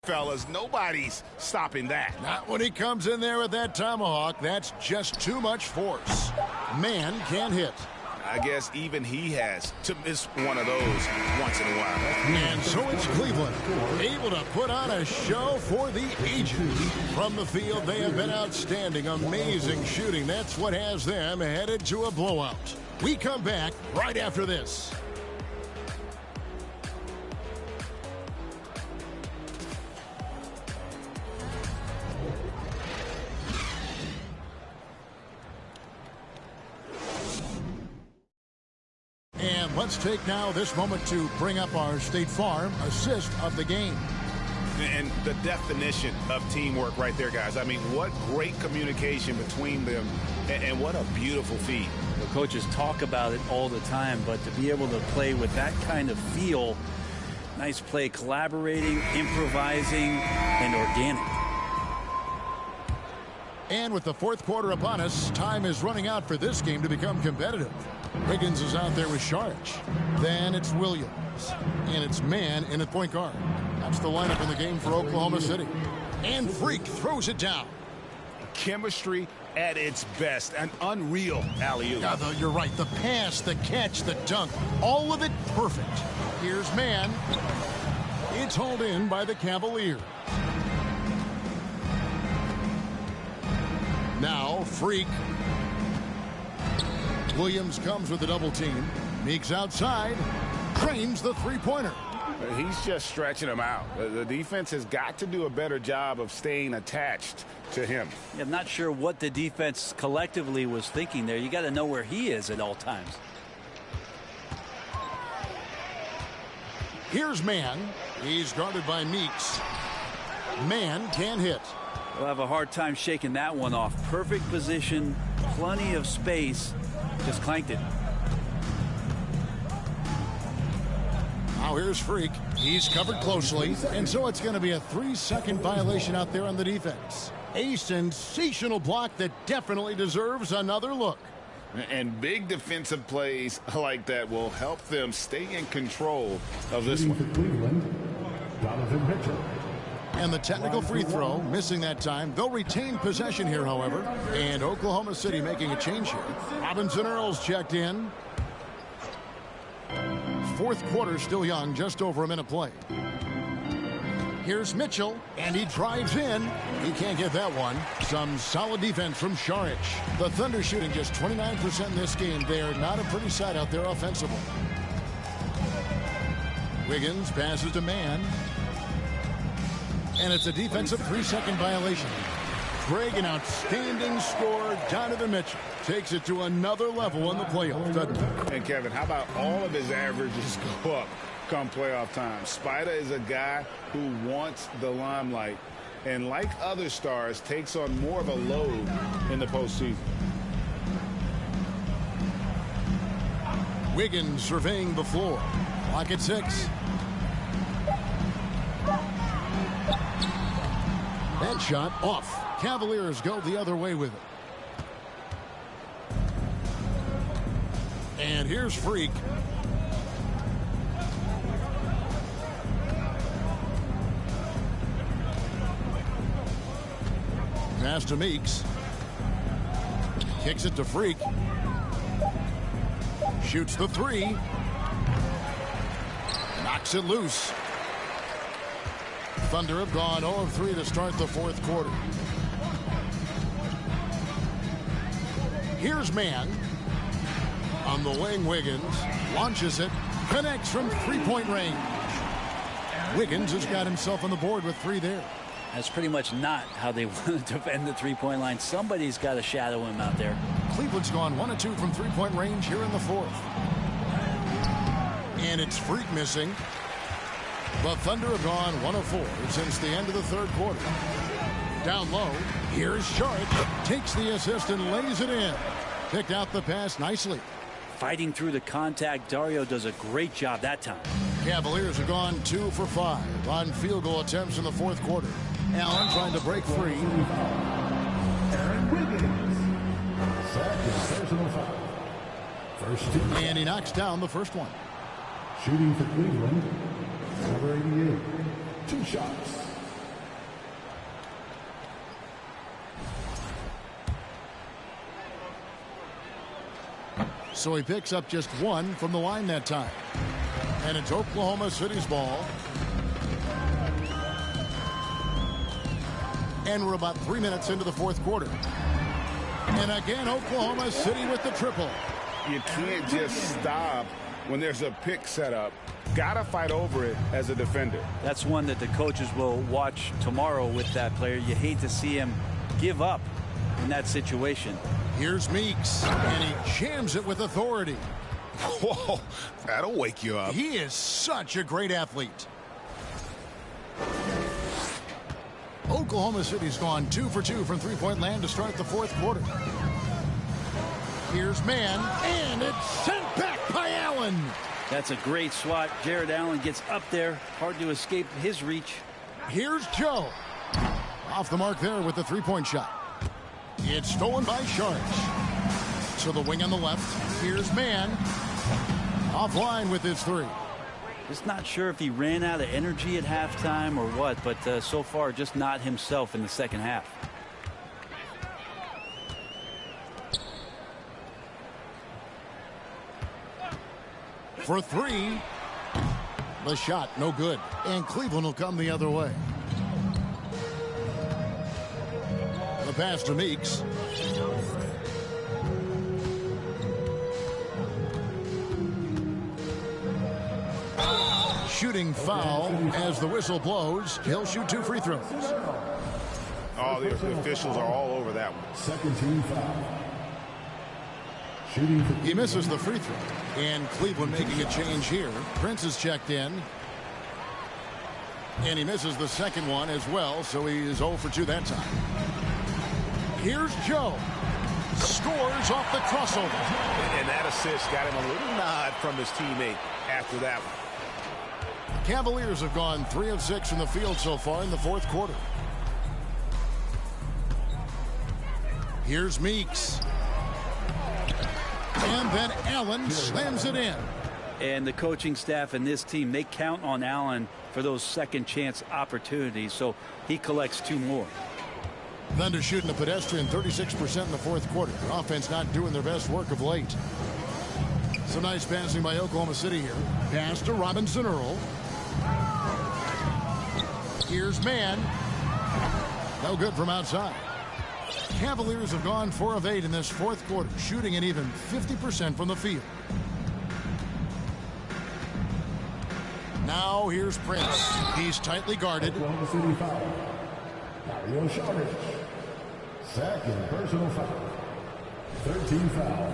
S5: Fellas, nobody's stopping that.
S2: Not when he comes in there with that tomahawk. That's just too much force. Mann can't hit.
S5: I guess even he has to miss one of those once in a while.
S2: And so it's Cleveland, able to put on a show for the ages. From the field, they have been outstanding, amazing shooting. That's what has them headed to a blowout. We come back right after this. And let's take now this moment to bring up our State Farm assist of the game.
S9: And the definition of teamwork right there, guys. I mean, what great communication between them, and what a beautiful feed.
S4: The coaches talk about it all the time, but to be able to play with that kind of feel, nice play, collaborating, improvising, and organic.
S2: And with the fourth quarter upon us, time is running out for this game to become competitive. Wiggins is out there with Sharich. Then it's Williams. And it's Mann in at point guard. That's the lineup in the game for Oklahoma City. And Freak throws it down.
S9: Chemistry at its best. An unreal alley-oop.
S2: Yeah, you're right. The pass, the catch, the dunk, all of it perfect. Here's Mann. It's hauled in by the Cavaliers. Now, Freak. Williams comes with a double team. Meeks outside. Drains the three-pointer.
S9: He's just stretching him out. The defense has got to do a better job of staying attached to him.
S4: Yeah, I'm not sure what the defense collectively was thinking there. You got to know where he is at all times.
S2: Here's Mann. He's guarded by Meeks. Mann can't hit.
S4: We'll have a hard time shaking that one off. Perfect position, plenty of space. Just clanked it.
S2: Now here's Freak. He's covered closely, and so it's going to be a 3-second violation out there on the defense. A sensational block that definitely deserves another look.
S5: And big defensive plays like that will help them stay in control of this one.
S2: And the technical free throw, missing that time. They'll retain possession here, however. And Oklahoma City making a change here. Robinson Earls checked in. Fourth quarter still young, just over a minute play. Here's Mitchell, and he drives in. He can't get that one. Some solid defense from Sharich. The Thunder shooting just 29% in this game. They are not a pretty sight out there offensively. Wiggins passes to Mann. And it's a defensive 3-second violation. Greg, an outstanding scorer. Donovan Mitchell takes it to another level in the playoffs, doesn't he?
S5: And Kevin, how about all of his averages go up come playoff time? Spider is a guy who wants the limelight, and like other stars, takes on more of a load in the postseason.
S2: Wiggins surveying the floor. Clock at 6. That shot off. Cavaliers go the other way with it. And here's Freak. Pass to Meeks. Kicks it to Freak. Shoots the three. Knocks it loose. Thunder have gone 0 of 3 to start the fourth quarter. Here's Mann. On the wing, Wiggins launches it. Connects from three-point range. Wiggins has got himself on the board with 3 there.
S4: That's pretty much not how they want to defend the three-point line. Somebody's got to shadow him out there.
S2: Cleveland's gone 1 of 2 from three-point range here in the fourth. And it's Freak missing. The Thunder have gone 1 of 4 since the end of the third quarter. Down low, here's Sharich. Takes the assist and lays it in. Picked out the pass nicely.
S4: Fighting through the contact, Dario does a great job that time.
S2: Cavaliers have gone 2 for 5 on field goal attempts in the fourth quarter. Allen trying to break free.
S6: Aaron Wiggins. Second personal foul. First team.
S2: And he knocks down the first one.
S6: Shooting for Cleveland. Number 88. 2 shots.
S2: So he picks up just 1 from the line that time. And it's Oklahoma City's ball. And we're about 3 minutes into the fourth quarter. And again, Oklahoma City with the triple.
S5: You can't just stop when there's a pick set up. Gotta fight over it as a defender.
S4: That's one that the coaches will watch tomorrow with that player. You hate to see him give up in that situation.
S2: Here's Meeks, and he jams it with authority.
S9: Whoa, that'll wake you up.
S2: He is such a great athlete. Oklahoma City's gone 2 for 2 from three-point land to start the fourth quarter. Here's man, and it's sent back by Allen.
S4: That's a great swat. Jared Allen gets up there. Hard to escape his reach.
S2: Here's Joe. Off the mark there with the three-point shot. It's stolen by Sharks. So the wing on the left. Here's man. Offline with his three.
S4: Just not sure if he ran out of energy at halftime or what, but so far just not himself in the second half.
S2: For three. The shot, no good. And Cleveland will come the other way. The pass to Meeks. Shooting foul as the whistle blows. He'll shoot 2 free throws.
S9: Oh, the officials are all over that one.
S6: Second team foul.
S2: He misses the free throw. And Cleveland making a change here. Prince is checked in. And he misses the second one as well, so he is 0 for 2 that time. Here's Joe. Scores off the crossover.
S9: And that assist got him a little nod from his teammate after that one.
S2: The Cavaliers have gone 3 of 6 from the field so far in the fourth quarter. Here's Meeks. And then Allen slams it in.
S4: And the coaching staff and this team, they count on Allen for those second chance opportunities, so he collects 2 more.
S2: Thunder shooting a pedestrian 36% in the fourth quarter. Offense not doing their best work of late. Some nice passing by Oklahoma City here. Pass to Robinson Earl. Here's man. No good from outside. Cavaliers have gone 4 of 8 in this fourth quarter, shooting an even 50% from the field. Now here's Prince. He's tightly guarded.
S6: Oklahoma City foul. Mario Sharp. Second personal foul. 13 foul.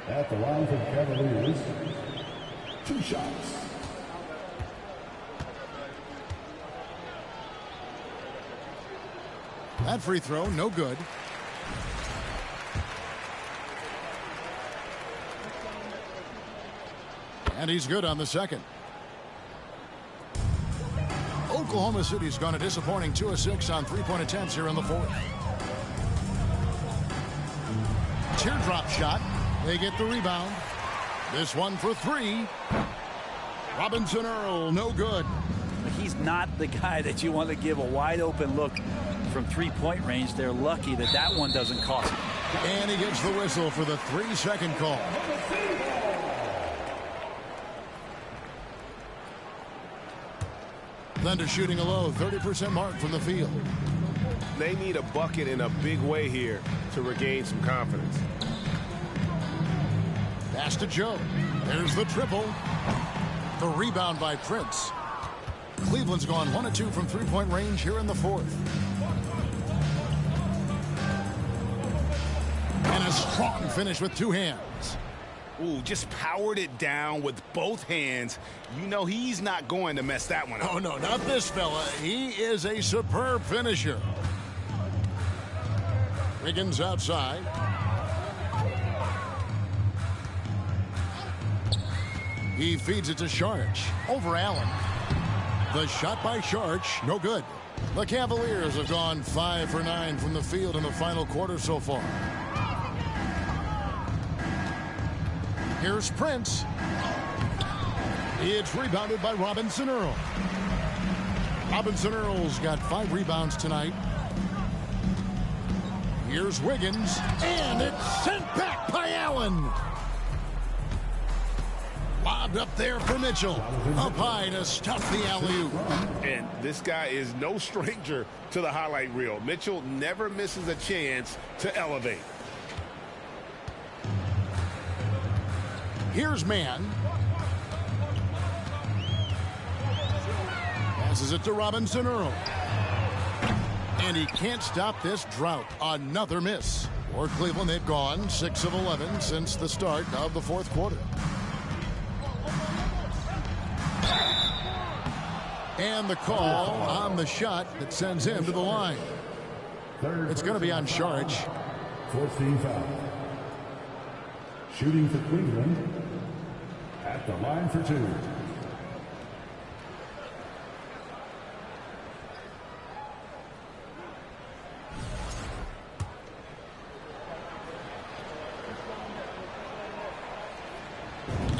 S6: At the line for the Cavaliers. 2 shots.
S2: That free throw, no good. And he's good on the second. Oklahoma City's gone a disappointing 2 of 6 on three-point attempts here in the fourth. Teardrop shot. They get the rebound. This one for 3. Robinson Earl, no good.
S4: He's not the guy that you want to give a wide open look from 3-point range. They're lucky that that one doesn't cost him.
S2: And he gets the whistle for the 3-second call. Thunder shooting a low 30% mark from the field.
S9: They need a bucket in a big way here to regain some confidence.
S2: Pass to Joe. There's the triple. The rebound by Prince. Cleveland's gone 1 of 2 from 3-point range here in the fourth. And a strong finish with 2 hands.
S5: Ooh, just powered it down with both hands. You know he's not going to mess that one up.
S2: Oh, no, not this fella. He is a superb finisher. Wiggins outside. He feeds it to Sharch. Over Allen. The shot by Sharch, no good. The Cavaliers have gone 5 for 9 from the field in the final quarter so far. Here's Prince. It's rebounded by Robinson Earl. Robinson Earl's got 5 rebounds tonight. Here's Wiggins, and it's sent back by Allen. Lobbed up there for Mitchell. Up high to stuff the alley-oop.
S5: And this guy is no stranger to the highlight reel. Mitchell never misses a chance to elevate.
S2: Here's man. Passes it to Robinson Earl. And he can't stop this drought. Another miss. For Cleveland, they've gone 6 of 11 since the start of the fourth quarter. And the call on the shot that sends him to the line. It's going to be on Sharge.
S6: 14 foul. Shooting for Cleveland at the line for 2.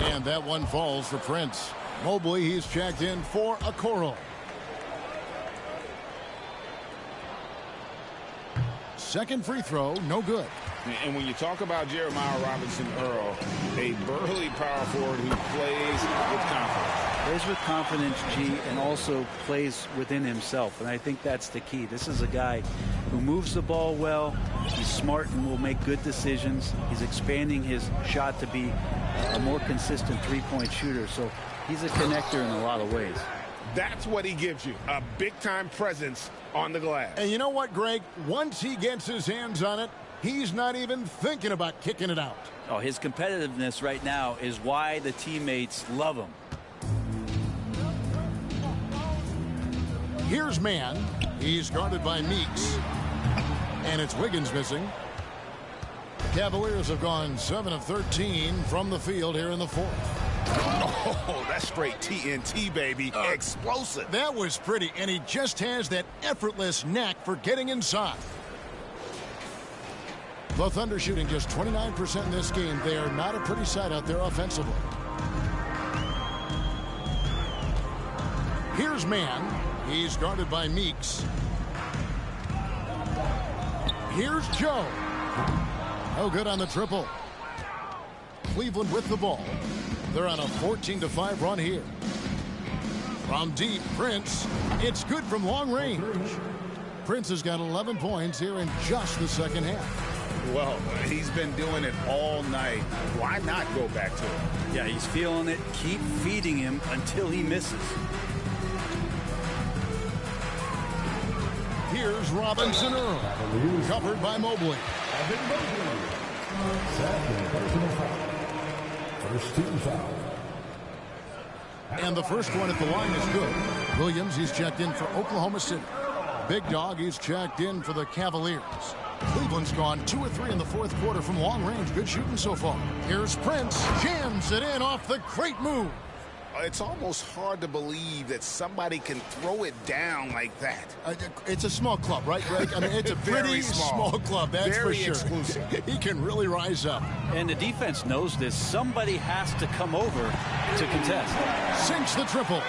S2: And that one falls for Prince. Mobley, he's checked in for a Coral. Second free throw, no good.
S5: And when you talk about Jeremiah Robinson Earl, a burly power forward who plays with confidence.
S4: Plays with confidence, G, and also plays within himself. And I think that's the key. This is a guy who moves the ball well. He's smart and will make good decisions. He's expanding his shot to be a more consistent three-point shooter. So he's a connector in a lot of ways.
S9: That's what he gives you, a big-time presence on the glass.
S2: And you know what, Greg? Once he gets his hands on it, he's not even thinking about kicking it out.
S4: Oh, his competitiveness right now is why the teammates love him.
S2: Here's man. He's guarded by Meeks. And it's Wiggins missing. The Cavaliers have gone 7 of 13 from the field here in the fourth.
S9: Oh, that's straight TNT, baby. Explosive.
S2: That was pretty, and he just has that effortless knack for getting inside. The Thunder shooting just 29% in this game. They are not a pretty sight out there offensively. Here's man. He's guarded by Meeks. Here's Joe. No good on the triple. Cleveland with the ball. They're on a 14-5 run here. From deep, Prince. It's good from long range. Prince has got 11 points here in just the second half.
S5: Well, he's been doing it all night. Why not go back to it?
S4: Yeah, he's feeling it. Keep feeding him until he misses.
S2: Here's Robinson Earl. Covered by Mobley.
S6: Second personal foul. First team foul.
S2: And the first one at the line is good. Williams, he's checked in for Oklahoma City. Big Dog, he's checked in for the Cavaliers. Cleveland's gone 2 of 3 in the fourth quarter from long range. Good shooting so far. Here's Prince. Jams it in off the great move.
S5: It's almost hard to believe that somebody can throw it down like that.
S2: It's a small club, right, Greg? I mean, it's a pretty
S5: Very
S2: small club, that's
S5: Very
S2: for sure.
S5: exclusive.
S2: He can really rise up.
S4: And the defense knows this. Somebody has to come over to contest.
S2: Sinks the triple.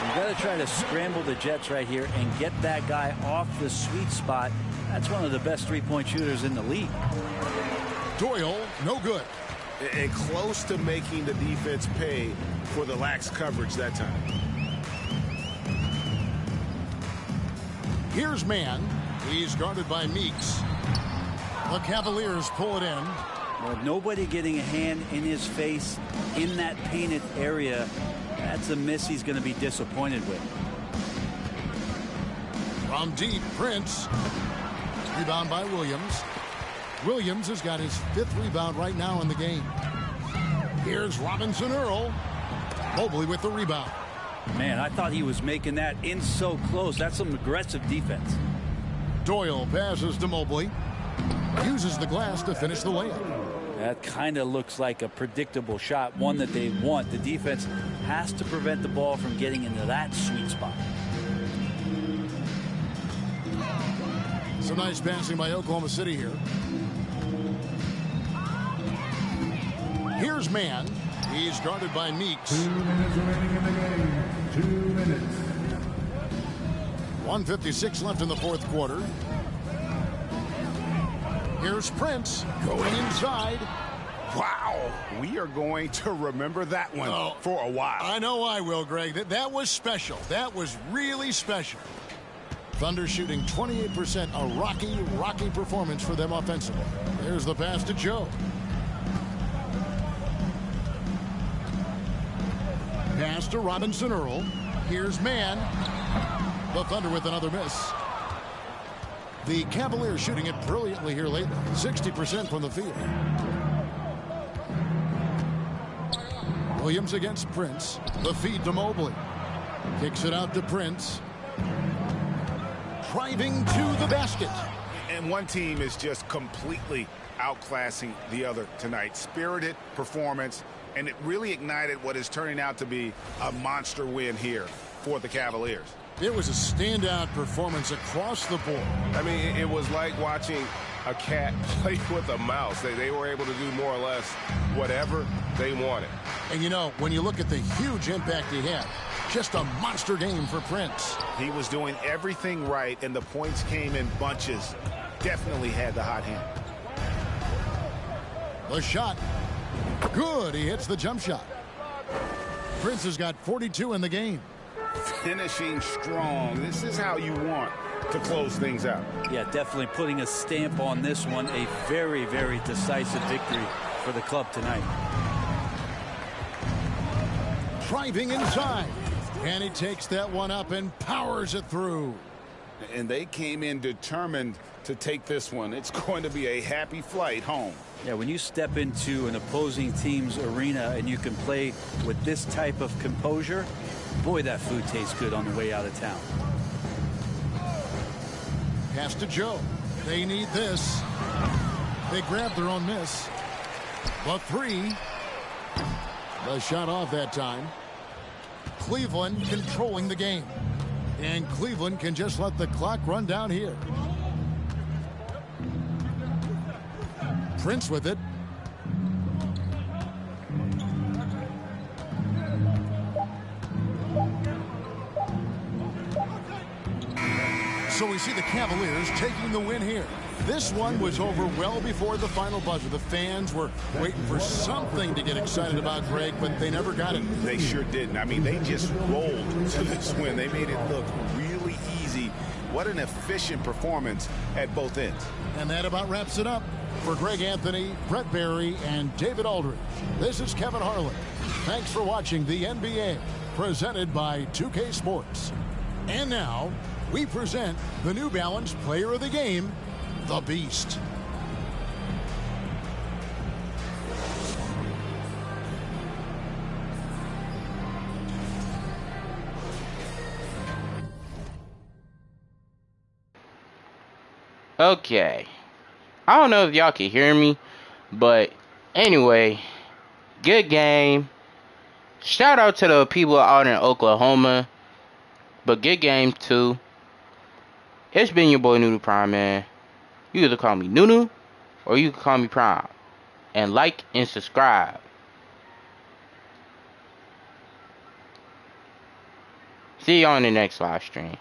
S4: You've got to try to scramble the Jets right here and get that guy off the sweet spot. That's one of the best three-point shooters in the league.
S2: Doyle, no good.
S9: And close to making the defense pay for the lax coverage that time.
S2: Here's man. He's guarded by Meeks. The Cavaliers pull it in.
S4: Well, nobody getting a hand in his face in that painted area. That's a miss he's going to be disappointed with.
S2: From deep, Prince. Rebound by Williams. Williams has got his 5th rebound right now in the game. Here's Robinson Earl. Mobley with the rebound.
S4: Man, I thought he was making that in so close. That's some aggressive defense.
S2: Doyle passes to Mobley. Uses the glass to finish the layup.
S4: That kind of looks like a predictable shot, one that they want. The defense has to prevent the ball from getting into that sweet spot.
S2: Some nice passing by Oklahoma City here. Here's man. He's guarded by Meeks.
S6: 2 minutes remaining in the game. 2 minutes.
S2: 1:56 left in the fourth quarter. Here's Prince going inside.
S9: Wow, we are going to remember that one for a while.
S2: I know I will, Greg. That was special. That was really special. Thunder shooting 28%. A rocky performance for them offensively. There's the pass to Joe. pass to Robinson Earl. Here's Man. The Thunder with another miss. The Cavaliers shooting it brilliantly here lately. 60% from the field. Williams against Prince. The feed to Mobley. Kicks it out to Prince. Driving to the basket.
S9: And one team is just completely outclassing the other tonight. Spirited performance, and it really ignited what is turning out to be a monster win here for the Cavaliers.
S2: It was a standout performance across the board.
S9: I mean, it was like watching a cat play with a mouse. They were able to do more or less whatever they wanted.
S2: And you know, when you look at the huge impact he had, just a monster game for Prince.
S9: He was doing everything right, and the points came in bunches. Definitely had the hot hand.
S2: The shot. Good. He hits the jump shot. Prince has got 42 in the game.
S5: Finishing strong. This is how you want to close things out.
S4: Yeah, definitely putting a stamp on this one. A very, very decisive victory for the club tonight.
S2: Driving inside. And he takes that one up and powers it through.
S5: And they came in determined to take this one. It's going to be a happy flight home.
S4: Yeah, when you step into an opposing team's arena and you can play with this type of composure, boy, that food tastes good on the way out of town.
S2: Pass to Joe. They need this. They grab their own miss. The three. The shot off that time. Cleveland controlling the game. And Cleveland can just let the clock run down here. Prince with it. So we see the Cavaliers taking the win here. This one was over well before the final buzzer. The fans were waiting for something to get excited about, Greg, but they never got it.
S5: They sure didn't. I mean, they just rolled to this win. They made it look really easy. What an efficient performance at both ends.
S2: And that about wraps it up. For Greg Anthony, Brett Barry, and David Aldridge, this is Kevin Harlan. Thanks for watching the NBA, presented by 2K Sports. And now, we present the New Balance Player of the Game, the Beast.
S1: Okay. I don't know if y'all can hear me, but anyway, good game. Shout out to the people out in Oklahoma, but good game too. It's been your boy Nunu Prime, man. You either call me Nunu or you can call me Prime. And like and subscribe. See you on the next live stream.